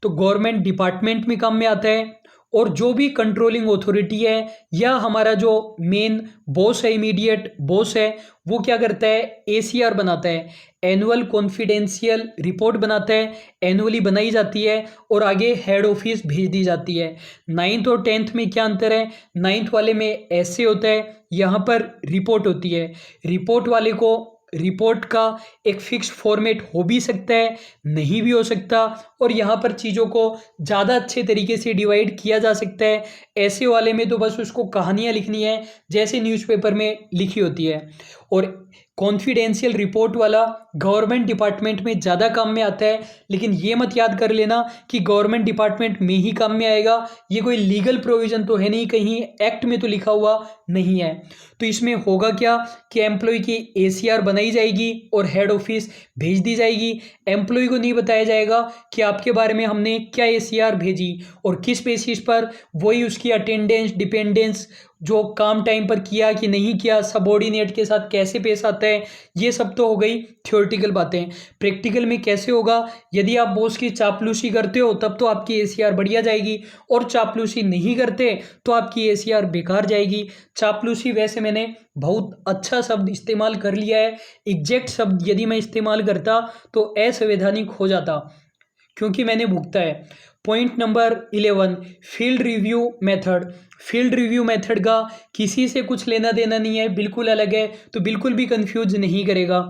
तो गवर्नमेंट डिपार्टमेंट में काम में आता है। और जो भी कंट्रोलिंग अथॉरिटी है या हमारा जो मेन बॉस है, इमीडिएट बॉस है, वो क्या करता है, एसीआर बनाता है, एनुअल कॉन्फिडेंशियल रिपोर्ट बनाता है, एनुअली बनाई जाती है और आगे हेड ऑफिस भेज दी जाती है। 9th और 10th में क्या अंतर है, 9th वाले में ऐसे होता है, यहाँ पर रिपोर्ट होती है। रिपोर्ट वाले को रिपोर्ट का एक फिक्स फॉर्मेट हो भी सकता है, नहीं भी हो सकता, और यहाँ पर चीज़ों को ज़्यादा अच्छे तरीके से डिवाइड किया जा सकता है। ऐसे वाले में तो बस उसको कहानियाँ लिखनी है जैसे न्यूज़पेपर में लिखी होती है। और कॉन्फिडेंशियल रिपोर्ट वाला गवर्नमेंट डिपार्टमेंट में ज़्यादा काम में आता है, लेकिन ये मत याद कर लेना कि गवर्नमेंट डिपार्टमेंट में ही काम में आएगा। ये कोई लीगल प्रोविज़न तो है नहीं, कहीं एक्ट में तो लिखा हुआ नहीं है। तो इसमें होगा क्या कि एम्प्लॉय की ACR बनाई जाएगी और हेड ऑफिस भेज दी जाएगी। एम्प्लॉय को नहीं बताया जाएगा कि आपके बारे में हमने क्या ACR भेजी और किस बेसिस पर, वही उसकी अटेंडेंस, डिपेंडेंस, जो काम टाइम पर किया कि नहीं किया, सबॉर्डिनेट के साथ कैसे पेश आता है, ये सब तो हो गई थ्योरेटिकल बातें। प्रैक्टिकल में कैसे होगा, यदि आप बॉस की चापलूसी करते हो तब तो आपकी ACR बढ़िया जाएगी, और चापलूसी नहीं करते तो आपकी ACR बेकार जाएगी। चापलूसी वैसे मैंने बहुत अच्छा शब्द इस्तेमाल कर लिया है, एग्जैक्ट शब्द यदि मैं इस्तेमाल करता तो असंवैधानिक हो जाता, क्योंकि मैंने भुगता है। Point number 11, field review method. Field review method का किसी से कुछ लेना देना नहीं है, बिल्कुल अलग है, तो बिल्कुल भी कंफ्यूज नहीं करेगा।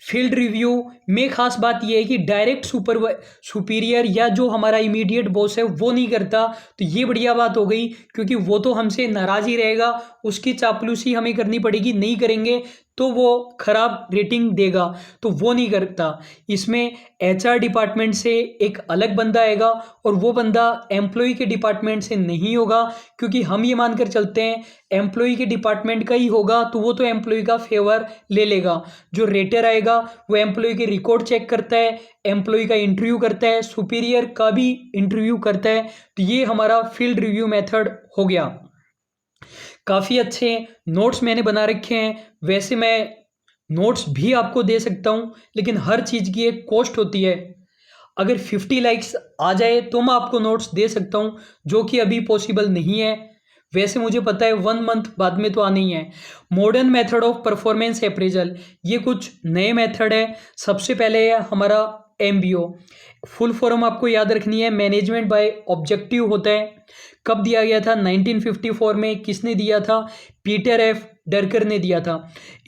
फील्ड रिव्यू में खास बात यह है कि डायरेक्ट सुपीरियर या जो हमारा इमीडिएट बॉस है वो नहीं करता, तो ये बढ़िया बात हो गई, क्योंकि वो तो हमसे नाराज ही रहेगा, उसकी चापलूसी हमें करनी पड़ेगी, नहीं करेंगे तो वो खराब रेटिंग देगा, तो वो नहीं करता। इसमें HR डिपार्टमेंट से एक अलग बंदा आएगा और वो बंदा एम्प्लॉय के डिपार्टमेंट से नहीं होगा, क्योंकि हम ये मानकर चलते हैं एम्प्लॉय के डिपार्टमेंट का ही होगा तो वो तो एम्प्लॉय का फेवर ले लेगा। जो रेटर आएगा वो एम्प्लॉय के रिकॉर्ड चेक करता है, एम्प्लॉय का इंटरव्यू करता है, सुपीरियर का भी इंटरव्यू करता है। तो ये हमारा फील्ड रिव्यू मेथड हो गया। काफ़ी अच्छे नोट्स मैंने बना रखे हैं, वैसे मैं नोट्स भी आपको दे सकता हूँ, लेकिन हर चीज़ की एक कॉस्ट होती है। अगर 50 लाइक्स आ जाए तो मैं आपको नोट्स दे सकता हूँ, जो कि अभी पॉसिबल नहीं है। वैसे मुझे पता है 1 मंथ बाद में तो आना ही है। Modern method of performance appraisal, ये कुछ नए मेथड है। सबसे पहले है हमारा MBO। फुल फॉर्म आपको याद रखनी है, मैनेजमेंट बाय ऑब्जेक्टिव होता है। कब दिया गया था? 1954 में। किसने दिया था? Peter F. डरकर ने दिया था।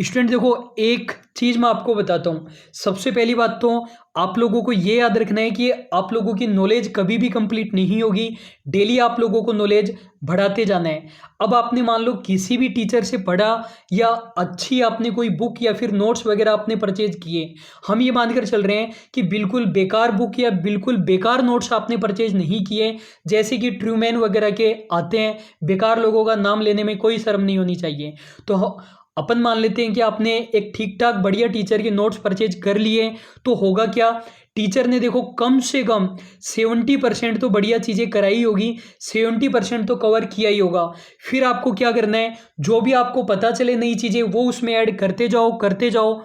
स्टूडेंट देखो, एक चीज़ मैं आपको बताता हूँ। सबसे पहली बात तो आप लोगों को ये याद रखना है कि आप लोगों की नॉलेज कभी भी कंप्लीट नहीं होगी, डेली आप लोगों को नॉलेज बढ़ाते जाना है। अब आपने मान लो किसी भी टीचर से पढ़ा या अच्छी आपने कोई बुक या फिर नोट्स वगैरह आपने परचेज किए, हम ये मानकर चल रहे हैं कि बिल्कुल बेकार बुक या बिल्कुल बेकार नोट्स आपने परचेज नहीं किए, जैसे कि ट्रूमैन वगैरह के आते हैं। बेकार लोगों का नाम लेने में कोई शर्म नहीं होनी चाहिए। तो अपन मान लेते हैं कि आपने एक ठीक ठाक बढ़िया टीचर के नोट्स परचेज कर लिए, तो होगा क्या, टीचर ने देखो कम से कम 70% तो बढ़िया चीज़ें कराई होगी, 70% तो कवर किया ही होगा। फिर आपको क्या करना है, जो भी आपको पता चले नई चीज़ें वो उसमें ऐड करते जाओ करते जाओ।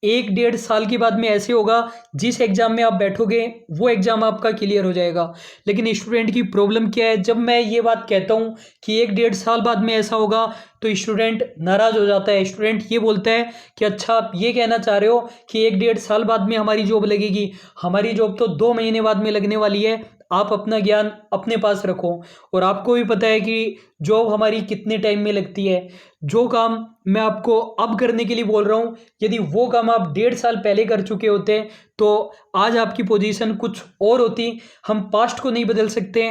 1-1.5 साल के बाद में ऐसे होगा, जिस एग्ज़ाम में आप बैठोगे वो एग्ज़ाम आपका क्लियर हो जाएगा। लेकिन स्टूडेंट की प्रॉब्लम क्या है, जब मैं ये बात कहता हूँ कि 1-1.5 साल बाद में ऐसा होगा तो स्टूडेंट नाराज़ हो जाता है। स्टूडेंट ये बोलता है कि अच्छा आप ये कहना चाह रहे हो कि 1-1.5 साल बाद में हमारी जॉब लगेगी? हमारी जॉब तो 2 महीने बाद में लगने वाली है, आप अपना ज्ञान अपने पास रखो। और आपको भी पता है कि जॉब हमारी कितने टाइम में लगती है। जो काम मैं आपको अब करने के लिए बोल रहा हूँ, यदि वो काम आप 1.5 साल पहले कर चुके होते तो आज आपकी पोजीशन कुछ और होती। हम पास्ट को नहीं बदल सकते,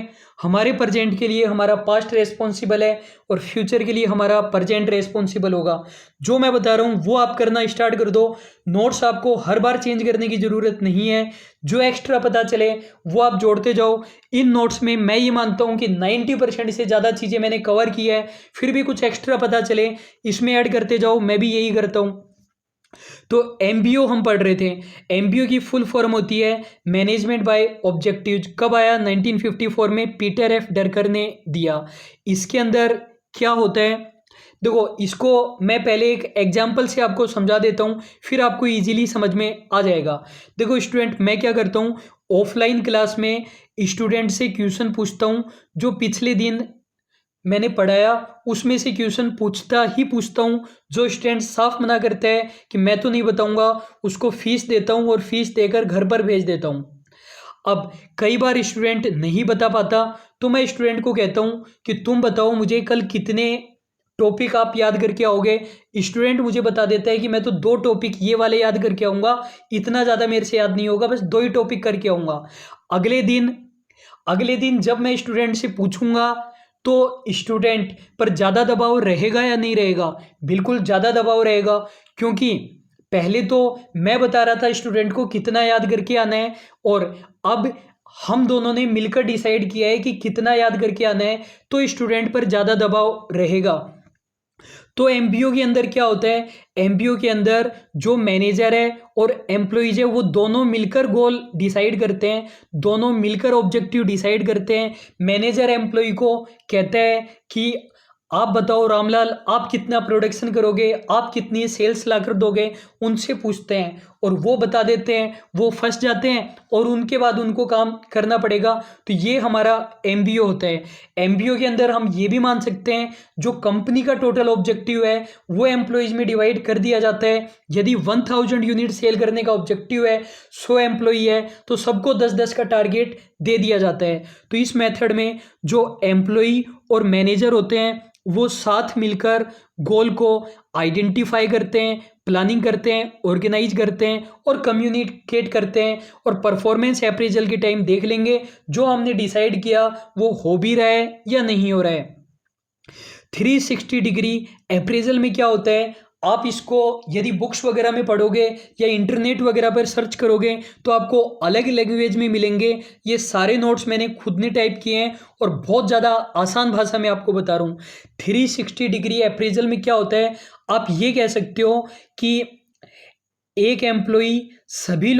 हमारे प्रेजेंट के लिए हमारा पास्ट रेस्पॉन्सिबल है और फ्यूचर के लिए हमारा प्रेजेंट रेस्पॉन्सिबल होगा। जो मैं बता रहा हूँ वो आप करना स्टार्ट कर दो। नोट्स आपको हर बार चेंज करने की ज़रूरत नहीं है, जो एक्स्ट्रा पता चले वो आप जोड़ते जाओ। इन नोट्स में मैं ये मानता हूँ कि 90% से ज़्यादा चीज़ें मैंने कवर की है, फिर भी कुछ एक्स्ट्रा पता चले इसमें ऐड करते जाओ, मैं भी यही करता हूँ। तो MBO हम पढ़ रहे थे। MBO की फुल फॉर्म होती है मैनेजमेंट बाय ऑब्जेक्टिव्स। कब आया? 1954 में पीटर F. डरकर ने दिया। इसके अंदर क्या होता है, देखो इसको मैं पहले एक एग्जाम्पल से आपको समझा देता हूँ, फिर आपको इजीली समझ में आ जाएगा। देखो स्टूडेंट, मैं क्या करता हूँ, ऑफलाइन क्लास में स्टूडेंट से क्वेश्चन पूछता हूँ, जो पिछले दिन मैंने पढ़ाया उसमें से क्वेश्चन पूछता हूँ। जो स्टूडेंट साफ मना करता है कि मैं तो नहीं बताऊँगा, उसको फीस देता हूँ और फीस देकर घर पर भेज देता हूँ। अब कई बार स्टूडेंट नहीं बता पाता, तो मैं स्टूडेंट को कहता हूँ कि तुम बताओ मुझे कल कितने टॉपिक आप याद करके आओगे। स्टूडेंट मुझे बता देता है कि मैं तो 2 टॉपिक ये वाले याद करके आऊँगा, इतना ज़्यादा मेरे से याद नहीं होगा, बस 2 ही टॉपिक करके आऊँगा। अगले दिन जब मैं स्टूडेंट से पूछूंगा तो स्टूडेंट पर ज़्यादा दबाव रहेगा या नहीं रहेगा? बिल्कुल ज़्यादा दबाव रहेगा, क्योंकि पहले तो मैं बता रहा था स्टूडेंट को कितना याद करके आना है, और अब हम दोनों ने मिलकर डिसाइड किया है कि कितना याद करके आना है, तो स्टूडेंट पर ज़्यादा दबाव रहेगा। तो एमबीओ के अंदर क्या होता है, एमबीओ के अंदर जो मैनेजर है और एम्प्लॉइज है वो दोनों मिलकर गोल डिसाइड करते हैं, दोनों मिलकर ऑब्जेक्टिव डिसाइड करते हैं। मैनेजर एम्प्लॉय को कहता है कि आप बताओ रामलाल, आप कितना प्रोडक्शन करोगे, आप कितनी सेल्स ला कर दोगे, उनसे पूछते हैं और वो बता देते हैं, वो फंस जाते हैं और उनके बाद उनको काम करना पड़ेगा। तो ये हमारा एमबीओ होता है। एमबीओ के अंदर हम ये भी मान सकते हैं जो कंपनी का टोटल ऑब्जेक्टिव है वो एम्प्लॉयज़ में डिवाइड कर दिया जाता है। यदि 1000 यूनिट सेल करने का ऑब्जेक्टिव है, 100 एम्प्लॉई है, तो सबको 10-10 का टारगेट दे दिया जाता है। तो इस मेथड में जो एम्प्लॉई और मैनेजर होते हैं वो साथ मिलकर गोल को आइडेंटिफाई करते हैं, प्लानिंग करते हैं, ऑर्गेनाइज करते हैं और कम्युनिकेट करते हैं, और परफॉर्मेंस अप्रेजल के टाइम देख लेंगे जो हमने डिसाइड किया वो हो भी रहा है या नहीं हो रहा है। 360 डिग्री अप्रेजल में क्या होता है, आप इसको यदि बुक्स वगैरह में पढ़ोगे या इंटरनेट वगैरह पर सर्च करोगे तो आपको अलग लैंग्वेज में मिलेंगे। ये सारे नोट्स मैंने खुद ने टाइप किए हैं और बहुत ज़्यादा आसान भाषा में आपको बता रहा हूँ। 360 डिग्री अप्रेजल में क्या होता है, आप ये कह सकते हो कि एक एम्प्लॉई सभी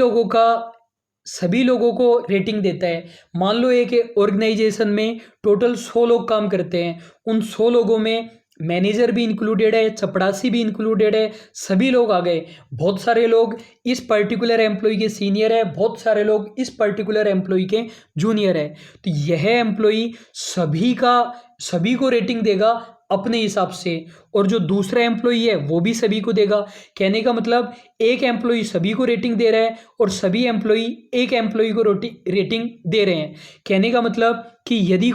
लोगों को रेटिंग देता है। मान लो एक ऑर्गेनाइजेशन में टोटल 100 लोग काम करते हैं, उन 100 लोगों में मैनेजर भी इंक्लूडेड है, चपरासी भी इंक्लूडेड है, सभी लोग आ गए। बहुत सारे लोग इस पर्टिकुलर एम्प्लॉय के सीनियर है, बहुत सारे लोग इस पर्टिकुलर एम्प्लॉय के जूनियर है। तो यह एम्प्लॉय सभी को रेटिंग देगा अपने हिसाब से, और जो दूसरा एम्प्लॉय है वो भी सभी को देगा। कहने का मतलब एक एम्प्लॉय सभी को रेटिंग दे रहा है और सभी एम्प्लॉय एक एम्प्लॉय को रेटिंग दे रहे हैं। कहने का मतलब कि यदि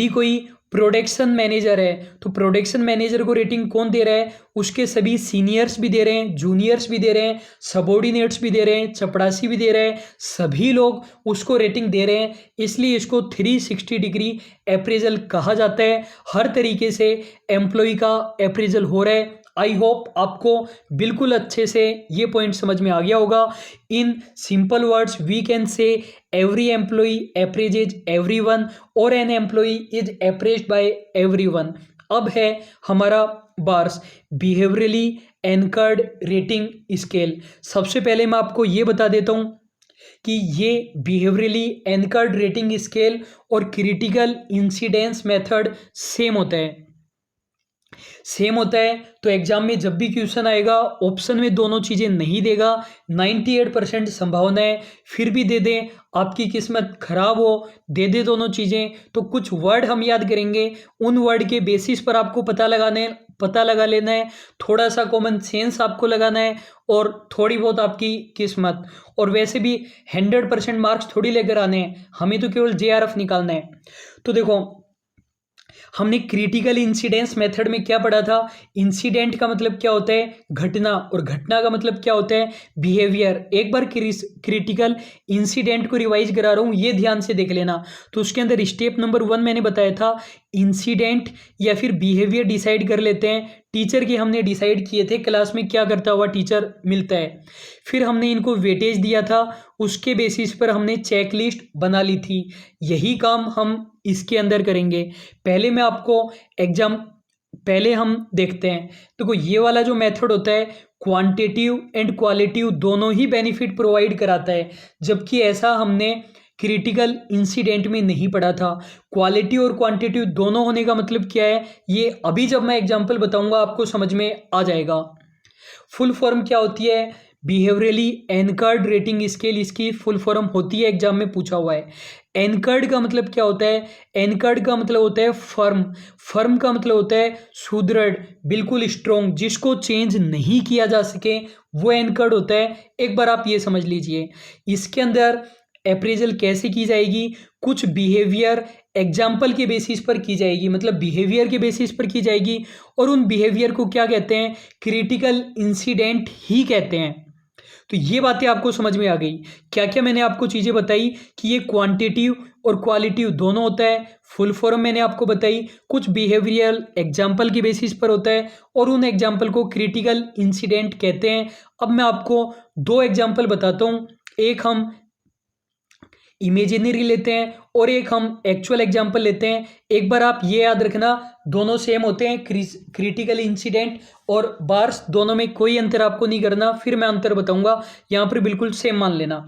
कोई प्रोडक्शन मैनेजर है तो प्रोडक्शन मैनेजर को रेटिंग कौन दे रहा है, उसके सभी सीनियर्स भी दे रहे हैं, जूनियर्स भी दे रहे हैं, सबॉर्डिनेट्स भी दे रहे हैं, चपरासी भी दे रहे हैं, सभी लोग उसको रेटिंग दे रहे हैं। इसलिए इसको 360 डिग्री अप्रेजल कहा जाता है। हर तरीके से एम्प्लॉय का अप्रेजल हो रहा है। आई होप आपको बिल्कुल अच्छे से ये पॉइंट समझ में आ गया होगा। In simple words we can say every employee appraises everyone और an employee is appraised by everyone। अब है हमारा बार्स बिहेवियरली एनकर्ड रेटिंग स्केल। सबसे पहले मैं आपको ये बता देता हूँ कि ये बिहेवियरली एनकर्ड रेटिंग स्केल और क्रिटिकल इंसिडेंस मेथड सेम होता है। तो एग्जाम में जब भी क्वेश्चन आएगा ऑप्शन में दोनों चीज़ें नहीं देगा। 98% संभावना है फिर भी दे दें, आपकी किस्मत खराब हो दे दे दोनों चीज़ें। तो कुछ वर्ड हम याद करेंगे, उन वर्ड के बेसिस पर आपको पता लगा लेना है। थोड़ा सा कॉमन सेंस आपको लगाना है और थोड़ी बहुत आपकी किस्मत। और वैसे भी 100% मार्क्स थोड़ी लेकर आने हैं, हमें तो केवल JRF निकालना है। तो देखो हमने क्रिटिकल इंसिडेंस मेथड में क्या पढ़ा था, इंसिडेंट का मतलब क्या होता है, घटना, और घटना का मतलब क्या होता है, बिहेवियर। एक बार क्रिटिकल इंसिडेंट को रिवाइज करा रहा हूँ, ये ध्यान से देख लेना। तो उसके अंदर स्टेप नंबर 1 मैंने बताया था, इंसिडेंट या फिर बिहेवियर डिसाइड कर लेते हैं। टीचर के हमने डिसाइड किए थे क्लास में क्या करता हुआ टीचर मिलता है। फिर हमने इनको वेटेज दिया था, उसके बेसिस पर हमने चेकलिस्ट बना ली थी। यही काम हम इसके अंदर करेंगे। पहले हम देखते हैं। देखो ये वाला जो मेथड होता है क्वांटिटिव एंड क्वालिटिव दोनों ही बेनिफिट प्रोवाइड कराता है, जबकि ऐसा हमने क्रिटिकल इंसिडेंट में नहीं पढ़ा था। क्वालिटी और क्वांटिटिव दोनों होने का मतलब क्या है, ये अभी जब मैं एग्जांपल बताऊंगा आपको समझ में आ जाएगा। फुल फॉर्म क्या होती है, बिहेवियरली एनकर्ड रेटिंग स्केल, इसकी फुल फॉर्म होती है, एग्जाम में पूछा हुआ है। एनकर्ड का मतलब क्या होता है, एनकर्ड का मतलब होता है फर्म का मतलब होता है सुदृढ़, बिल्कुल स्ट्रॉन्ग, जिसको चेंज नहीं किया जा सके वो एनकर्ड होता है। एक बार आप ये समझ लीजिए। इसके अंदर अप्रेजल कैसे की जाएगी, कुछ बिहेवियर एग्जाम्पल के बेसिस पर की जाएगी, मतलब बिहेवियर के बेसिस पर की जाएगी, और उन बिहेवियर को क्या कहते हैं, क्रिटिकल इंसिडेंट ही कहते हैं। तो ये बातें आपको समझ में आ गई। क्या क्या मैंने आपको चीज़ें बताई कि ये क्वांटिटिव और क्वालिटिव दोनों होता है। फुल फॉर्म मैंने आपको बताई, कुछ बिहेवियरल एग्जाम्पल की बेसिस पर होता है और उन एग्जाम्पल को क्रिटिकल इंसिडेंट कहते हैं। अब मैं आपको दो एग्जाम्पल बताता हूँ, एक हम इमेजिनरी लेते हैं और एक हम एक्चुअल एग्जाम्पल लेते हैं। एक बार आप ये याद रखना, दोनों सेम होते हैं, क्रिटिकल इंसिडेंट और बार्स, दोनों में कोई अंतर आपको नहीं करना। फिर मैं अंतर बताऊंगा, यहाँ पर बिल्कुल सेम मान लेना।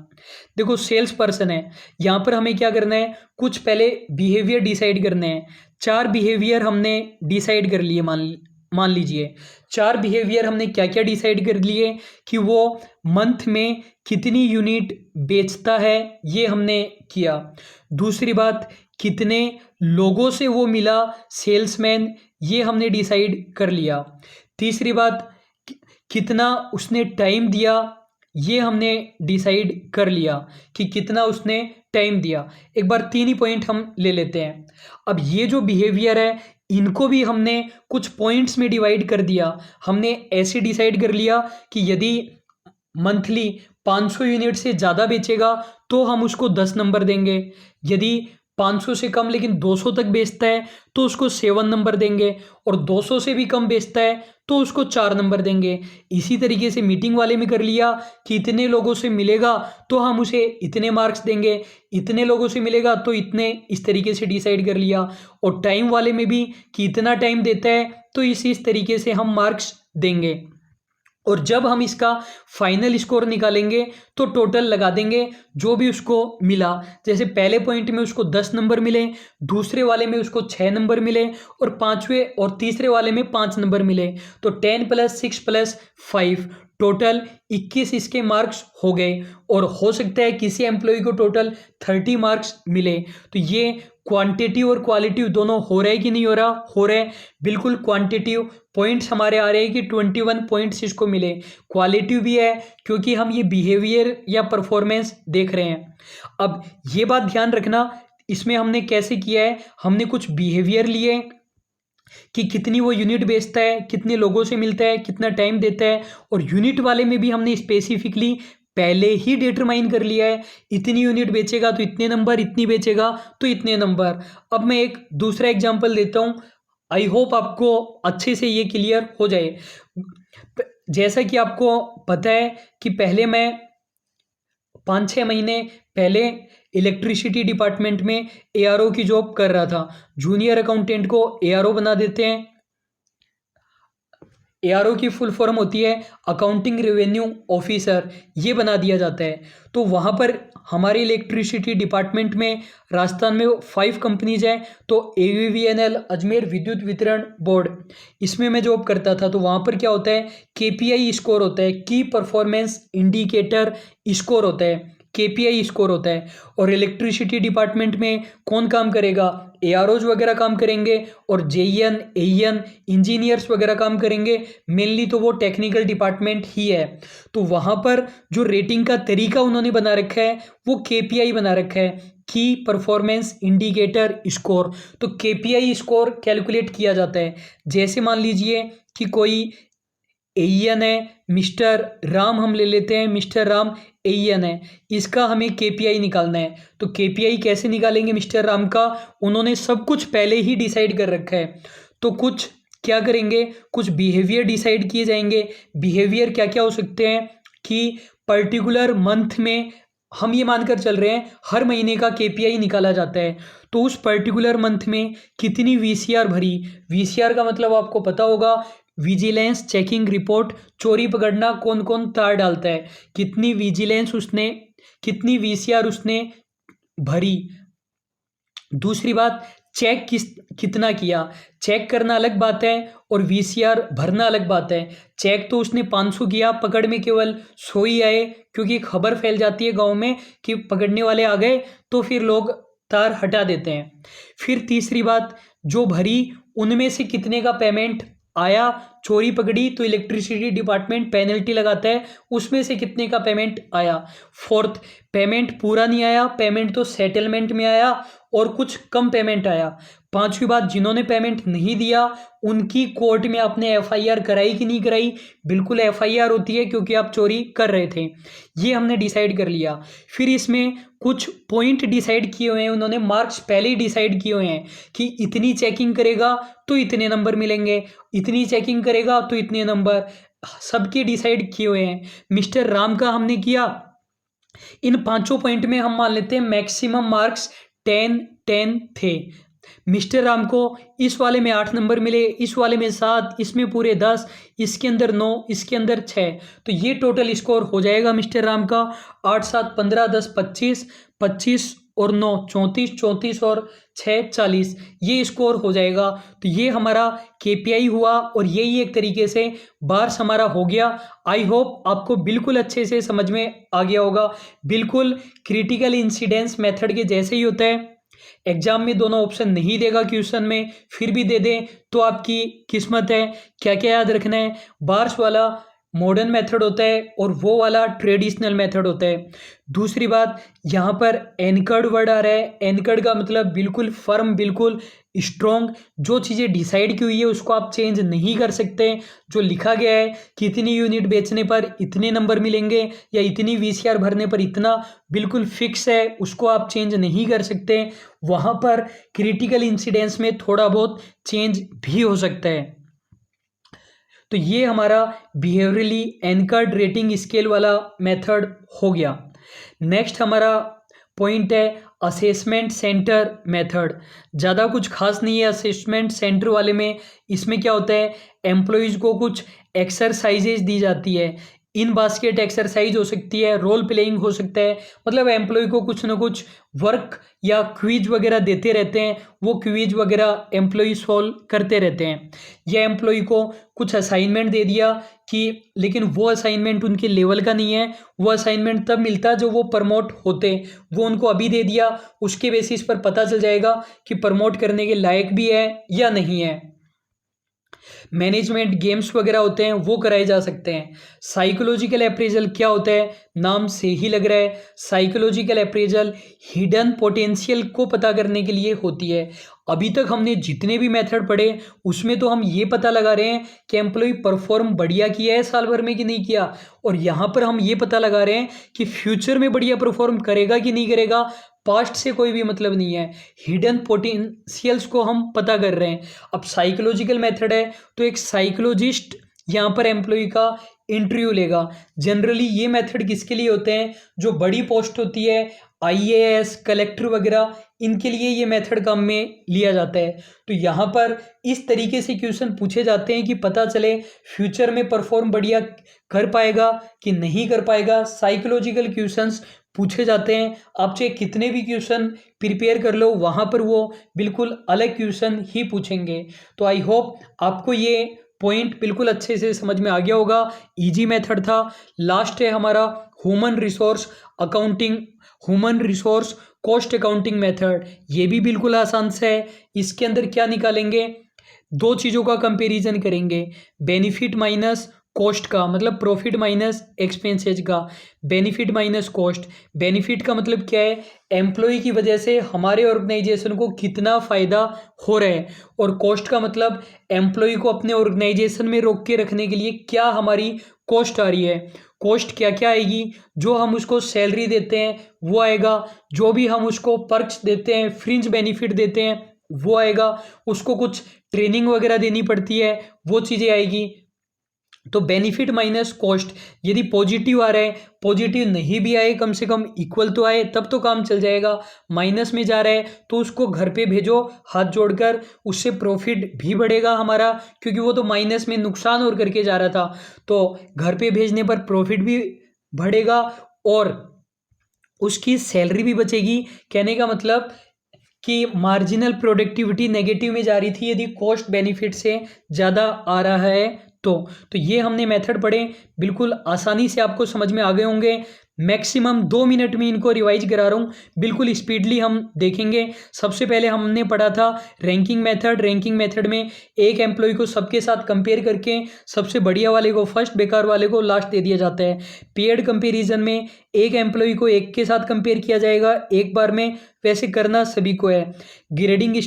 देखो सेल्स पर्सन है, यहाँ पर हमें क्या करना है, कुछ पहले बिहेवियर डिसाइड करने हैं। 4 बिहेवियर हमने डिसाइड कर लिए, मान लीजिए 4 बिहेवियर हमने क्या क्या डिसाइड कर लिए कि वो मंथ में कितनी यूनिट बेचता है, ये हमने किया। दूसरी बात, कितने लोगों से वो मिला सेल्समैन, ये हमने डिसाइड कर लिया। तीसरी बात, कितना उसने टाइम दिया, ये हमने डिसाइड कर लिया कि कितना उसने टाइम दिया। एक बार 3 ही पॉइंट हम ले लेते हैं। अब ये जो बिहेवियर है इनको भी हमने कुछ पॉइंट्स में डिवाइड कर दिया। हमने ऐसे डिसाइड कर लिया कि यदि मंथली 500 यूनिट से ज़्यादा बेचेगा तो हम उसको 10 नंबर देंगे, यदि 500 से कम लेकिन 200 तक बेचता है तो उसको 7 नंबर देंगे, और 200 से भी कम बेचता है तो उसको 4 नंबर देंगे। इसी तरीके से मीटिंग वाले में कर लिया कि इतने लोगों से मिलेगा तो हम उसे इतने मार्क्स देंगे, इतने लोगों से मिलेगा तो इतने, इस तरीके से डिसाइड कर लिया। और टाइम वाले में भी कि इतना टाइम देता है तो इस तरीके से हम मार्क्स देंगे। और जब हम इसका फाइनल स्कोर निकालेंगे तो टोटल लगा देंगे जो भी उसको मिला। जैसे पहले पॉइंट में उसको 10 नंबर मिले, दूसरे वाले में उसको 6 नंबर मिले, और पांचवें और तीसरे वाले में 5 नंबर मिले। तो 10 + 6 + 5 टोटल 21 इसके मार्क्स हो गए। और हो सकता है किसी एम्प्लॉय को टोटल 30 मार्क्स मिले। तो ये क्वांटिटिव और क्वालिटिव दोनों हो रहा है कि नहीं हो रहा? हो रहा है। बिल्कुल क्वांटिटिव पॉइंट्स हमारे आ रहे हैं कि 21 पॉइंट्स इसको मिले। क्वालिटिव भी है क्योंकि हम ये बिहेवियर या परफॉर्मेंस देख रहे हैं। अब ये बात ध्यान रखना, इसमें हमने कैसे किया है, हमने कुछ बिहेवियर लिए कि कितनी वो यूनिट बेचता है, कितने लोगों से मिलता है, कितना टाइम देता है, और यूनिट वाले में भी हमने स्पेसिफिकली पहले ही डिटरमाइन कर लिया है, इतनी यूनिट बेचेगा तो इतने नंबर, इतनी बेचेगा तो इतने नंबर। अब मैं एक दूसरा एग्जांपल देता हूँ, आई होप आपको अच्छे से ये क्लियर हो जाए। जैसा कि आपको पता है कि पहले मैं 5-6 महीने पहले इलेक्ट्रिसिटी डिपार्टमेंट में एआरओ की जॉब कर रहा था। जूनियर अकाउंटेंट को एआरओ बना देते हैं। एआरओ की फुल फॉर्म होती है अकाउंटिंग रेवेन्यू ऑफिसर, ये बना दिया जाता है। तो वहाँ पर हमारे इलेक्ट्रिसिटी डिपार्टमेंट में राजस्थान में 5 कंपनीज हैं। तो AVVNL अजमेर विद्युत वितरण बोर्ड, इसमें मैं जॉब करता था। तो वहाँ पर क्या होता है, KPI स्कोर होता है, की परफॉर्मेंस इंडिकेटर स्कोर होता है, KPI स्कोर होता है। और इलेक्ट्रिसिटी डिपार्टमेंट में कौन काम करेगा, AROs वगैरह काम करेंगे, और JEN AEN इंजीनियर्स वगैरह काम करेंगे। मेनली तो वो टेक्निकल डिपार्टमेंट ही है। तो वहाँ पर जो रेटिंग का तरीका उन्होंने बना रखा है वो KPI बना रखा है, की परफॉर्मेंस इंडिकेटर स्कोर। तो KPI स्कोर कैलकुलेट किया जाता है। जैसे मान लीजिए कि कोई AEN है, मिस्टर राम हम ले लेते हैं, मिस्टर राम AEN है, इसका हमें KPI निकालना है। तो KPI कैसे निकालेंगे मिस्टर राम का, उन्होंने सब कुछ पहले ही डिसाइड कर रखा है। तो कुछ क्या करेंगे, कुछ बिहेवियर डिसाइड किए जाएंगे। बिहेवियर क्या क्या हो सकते हैं कि पर्टिकुलर मंथ में, हम ये मानकर चल रहे हैं हर महीने का KPI निकाला जाता है। तो उस पर्टिकुलर मंथ में कितनी VCR भरी, VCR का मतलब आपको पता होगा, विजिलेंस चेकिंग रिपोर्ट, चोरी पकड़ना कौन कौन तार डालता है, कितनी विजिलेंस उसने, कितनी VCR उसने भरी। दूसरी बात, चेक कितना किया, चेक करना अलग बात है और VCR भरना अलग बात है। चेक तो उसने 500 किया, पकड़ में केवल 100 ही आए, क्योंकि खबर फैल जाती है गांव में कि पकड़ने वाले आ गए तो फिर लोग तार हटा देते हैं। फिर तीसरी बात, जो भरी उनमें से कितने का पेमेंट आया, चोरी पकड़ी तो इलेक्ट्रिसिटी डिपार्टमेंट पेनल्टी लगाता है, उसमें से कितने का पेमेंट आया। फोर्थ, पेमेंट पूरा नहीं आया, पेमेंट तो सेटलमेंट में आया और कुछ कम पेमेंट आया। पांचवी बात, जिन्होंने पेमेंट नहीं दिया उनकी कोर्ट में आपने एफआईआर कराई कि नहीं कराई? बिल्कुल एफआईआर होती है, क्योंकि आप चोरी कर रहे थे। ये हमने डिसाइड कर लिया। फिर इसमें कुछ पॉइंट डिसाइड किए हुए हैं उन्होंने, मार्क्स पहले ही डिसाइड किए हुए हैं कि इतनी चेकिंग करेगा तो इतने नंबर मिलेंगे, इतनी चेकिंग करेगा तो इतने नंबर, सबके डिसाइड किए हुए हैं। मिस्टर राम का हमने किया, इन पांचों पॉइंट में हम मान लेते हैं मैक्सिमम मार्क्स 10 थे। मिस्टर राम को इस वाले में 8 नंबर मिले, इस वाले में 7, इसमें पूरे 10, इसके अंदर 9, इसके अंदर 6। तो ये टोटल स्कोर हो जाएगा मिस्टर राम का 8 7 15 10 25, 25 और 9 34, 34 और 6 40, ये स्कोर हो जाएगा। तो ये हमारा केपीआई हुआ और यही एक तरीके से बार्स हमारा हो गया। आई होप आपको बिल्कुल अच्छे से समझ में आ गया होगा। बिल्कुल क्रिटिकल इंसिडेंस मेथड के जैसे ही होता है। एग्जाम में दोनों ऑप्शन नहीं देगा क्वेश्चन में, फिर भी दे दे तो आपकी किस्मत है। क्या क्या याद रखना है? बार्स वाला मॉडर्न मेथड होता है और वो वाला ट्रेडिशनल मेथड होता है। दूसरी बात, यहाँ पर एनकर्ड वर्ड आ रहा है। एनकर्ड का मतलब बिल्कुल फर्म, बिल्कुल स्ट्रॉन्ग। जो चीज़ें डिसाइड की हुई है उसको आप चेंज नहीं कर सकते। जो लिखा गया है कि इतनी यूनिट बेचने पर इतने नंबर मिलेंगे या इतनी वीसीआर भरने पर इतना, बिल्कुल फिक्स है, उसको आप चेंज नहीं कर सकते। वहाँ पर क्रिटिकल इंसिडेंस में थोड़ा बहुत चेंज भी हो सकता है। तो ये हमारा बिहेवियरली एनकर्ड रेटिंग स्केल वाला मेथड हो गया। नेक्स्ट हमारा पॉइंट है असेसमेंट सेंटर मेथड। ज़्यादा कुछ खास नहीं है असेसमेंट सेंटर वाले में। इसमें क्या होता है, एम्प्लॉयज़ को कुछ एक्सरसाइजेज दी जाती है। इन बास्केट एक्सरसाइज हो सकती है, रोल प्लेइंग हो सकता है, मतलब एम्प्लॉय को कुछ ना कुछ वर्क या क्विज वगैरह देते रहते हैं। वो क्विज वगैरह एम्प्लॉय सॉल्व करते रहते हैं। या एम्प्लॉय को कुछ असाइनमेंट दे दिया कि, लेकिन वो असाइनमेंट उनके लेवल का नहीं है, वो असाइनमेंट तब मिलता जो वो प्रमोट होते। वो उनको अभी दे दिया, उसके बेसिस पर पता चल जाएगा कि प्रमोट करने के लायक भी है या नहीं है। मैनेजमेंट गेम्स वगैरह होते हैं, वो कराए जा सकते हैं। साइकोलॉजिकल अप्रेजल क्या होता है, नाम से ही लग रहा है। साइकोलॉजिकल अप्रेजल हिडन पोटेंशियल को पता करने के लिए होती है। अभी तक हमने जितने भी मेथड पढ़े उसमें तो हम ये पता लगा रहे हैं कि एम्प्लॉय परफॉर्म बढ़िया किया है साल भर में कि नहीं किया, और यहाँ पर हम ये पता लगा रहे हैं कि फ्यूचर में बढ़िया परफॉर्म करेगा कि नहीं करेगा। पास्ट से कोई भी मतलब नहीं है, हिडन पोटेंशियल्स को हम पता कर रहे हैं। अब साइकोलॉजिकल मेथड है तो एक साइकोलॉजिस्ट यहाँ पर एम्प्लॉय का इंटरव्यू लेगा। जनरली ये मेथड किसके लिए होते हैं, जो बड़ी पोस्ट होती है, आईएएस, कलेक्टर वगैरह, इनके लिए ये मेथड काम में लिया जाता है। तो यहाँ पर इस तरीके से क्वेश्चन पूछे जाते हैं कि पता चले फ्यूचर में परफॉर्म बढ़िया कर पाएगा कि नहीं कर पाएगा। साइकोलॉजिकल क्वेश्चंस पूछे जाते हैं। आप चाहे कितने भी क्वेश्चन प्रिपेयर कर लो, वहाँ पर वो बिल्कुल अलग क्वेश्चन ही पूछेंगे। तो आई होप आपको ये पॉइंट बिल्कुल अच्छे से समझ में आ गया होगा। इजी मेथड था। लास्ट है हमारा human resource accounting, human resource cost accounting method. ये भी बिल्कुल आसान से है। इसके अंदर क्या निकालेंगे, दो चीज़ों का कंपैरिजन करेंगे, बेनिफिट माइनस कॉस्ट का, मतलब प्रॉफिट माइनस एक्सपेंसेज का। बेनिफिट माइनस कॉस्ट, बेनिफिट का मतलब क्या है, एम्प्लॉय की वजह से हमारे ऑर्गेनाइजेशन को कितना फ़ायदा हो रहा है, और कॉस्ट का मतलब एम्प्लॉय को अपने ऑर्गेनाइजेशन में रोक के रखने के लिए क्या हमारी कॉस्ट आ रही है। कॉस्ट क्या क्या आएगी, जो हम उसको सैलरी देते हैं वो आएगा, जो भी हम उसको पर्क्स देते हैं, फ्रिंज बेनिफिट देते हैं वो आएगा, उसको कुछ ट्रेनिंग वगैरह देनी पड़ती है वो चीज़ें आएगी। तो बेनिफिट माइनस कॉस्ट, यदि पॉजिटिव आ रहा है, पॉजिटिव नहीं भी आए, कम से कम इक्वल तो आए, तब तो काम चल जाएगा। माइनस में जा रहा है तो उसको घर पे भेजो हाथ जोड़कर, उससे प्रॉफिट भी बढ़ेगा हमारा, क्योंकि वो तो माइनस में नुकसान और करके जा रहा था। तो घर पे भेजने पर प्रॉफिट भी बढ़ेगा और उसकी सैलरी भी बचेगी। कहने का मतलब कि मार्जिनल प्रोडक्टिविटी नेगेटिव में जा रही थी यदि कॉस्ट बेनिफिट से ज़्यादा आ रहा है तो ये हमने मेथड पढ़े, बिल्कुल आसानी से आपको समझ में आ गए होंगे। मैक्सिमम 2 मिनट में इनको रिवाइज करा रहा हूँ, बिल्कुल स्पीडली हम देखेंगे। सबसे पहले हमने पढ़ा था रैंकिंग मेथड। रैंकिंग मेथड में एक एम्प्लॉय को सबके साथ कंपेयर करके सबसे बढ़िया वाले को फर्स्ट, बेकार वाले को लास्ट दे दिया जाता है। पेयर्ड कंपैरिजन में एक एम्प्लॉय को एक के साथ कंपेयर किया जाएगा एक बार में, वैसे करना सभी को है। ग्रेडिंग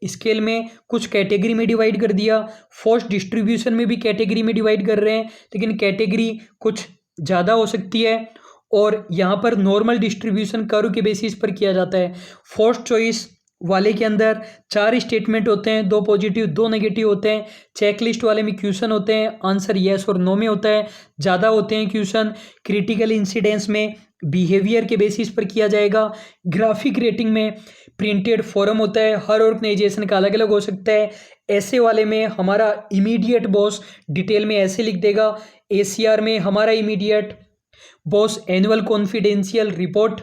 स्केल में कुछ कैटेगरी में डिवाइड कर दिया। फोर्स डिस्ट्रीब्यूशन में भी कैटेगरी में डिवाइड कर रहे हैं, लेकिन कैटेगरी कुछ ज़्यादा हो सकती है। और यहाँ पर नॉर्मल डिस्ट्रीब्यूशन कर्व के बेसिस पर किया जाता है। फोर्स चॉइस वाले के अंदर 4 स्टेटमेंट होते हैं, 2 पॉजिटिव 2 नेगेटिव होते हैं। चेकलिस्ट वाले में क्वेश्चन होते हैं, आंसर येस और नो में होता है, ज़्यादा होते हैं क्वेश्चन। क्रिटिकल इंसिडेंस में बिहेवियर के बेसिस पर किया जाएगा। ग्राफिक रेटिंग में प्रिंटेड फॉर्म होता है, हर ऑर्गेनाइजेशन का अलग अलग हो सकता है। ऐसे वाले में हमारा इमीडिएट बॉस डिटेल में ऐसे लिख देगा। ACR में हमारा immediate boss annual confidential report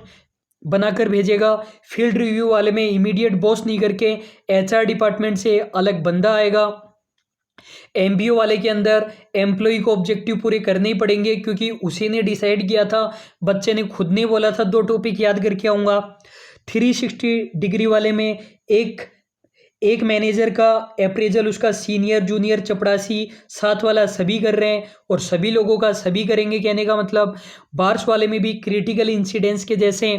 बनाकर भेजेगा। फील्ड रिव्यू वाले में इमीडिएट बॉस नहीं करके HR डिपार्टमेंट से अलग बंदा आएगा। MBO वाले के अंदर एम्प्लॉय को ऑब्जेक्टिव पूरे करने ही पड़ेंगे, क्योंकि उसी ने डिसाइड किया था, बच्चे ने खुद नहीं बोला था 2 टॉपिक याद करके आऊँगा। 360 डिग्री वाले में एक मैनेजर का अप्रेजल उसका सीनियर, जूनियर, चपरासी, साथ वाला सभी कर रहे हैं, और सभी लोगों का सभी करेंगे कहने का मतलब। बार्स वाले में भी क्रिटिकल इंसिडेंट्स के जैसे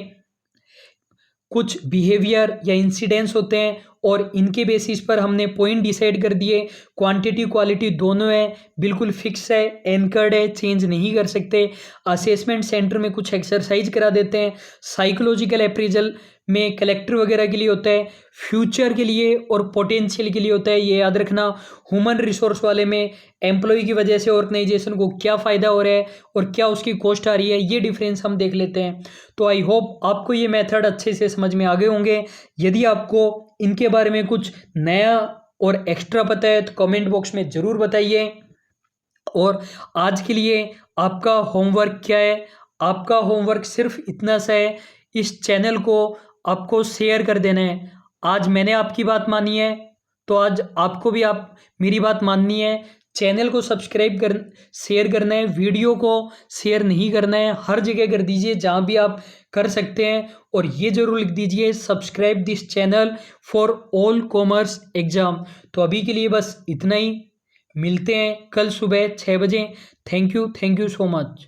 कुछ बिहेवियर या इंसिडेंट्स होते हैं, और इनके बेसिस पर हमने पॉइंट डिसाइड कर दिए। क्वांटिटी क्वालिटी दोनों है, बिल्कुल फिक्स है, एंकर्ड है, चेंज नहीं कर सकते। असेसमेंट सेंटर में कुछ एक्सरसाइज करा देते हैं। साइकोलॉजिकल अप्रेजल में कलेक्टर वगैरह के लिए होता है, फ्यूचर के लिए और पोटेंशियल के लिए होता है, ये याद रखना। ह्यूमन रिसोर्स वाले में एम्प्लॉय की वजह से ऑर्गेनाइजेशन को क्या फ़ायदा हो रहा है और क्या उसकी कॉस्ट आ रही है, ये डिफरेंस हम देख लेते हैं। तो आई होप आपको ये मेथड अच्छे से समझ में आ गए होंगे। यदि आपको इनके बारे में कुछ नया और एक्स्ट्रा पता है तो कमेंट बॉक्स में ज़रूर बताइए। और आज के लिए आपका होमवर्क क्या है? आपका होमवर्क सिर्फ इतना सा है, इस चैनल को आपको शेयर कर देना है। आज मैंने आपकी बात मानी है, तो आज आपको भी आप मेरी बात माननी है। चैनल को सब्सक्राइब कर, शेयर करना है, वीडियो को शेयर नहीं करना है, हर जगह कर दीजिए जहाँ भी आप कर सकते हैं। और ये जरूर लिख दीजिए subscribe this channel for all commerce exam. तो अभी के लिए बस इतना ही, मिलते हैं कल सुबह 6 बजे। Thank you so much.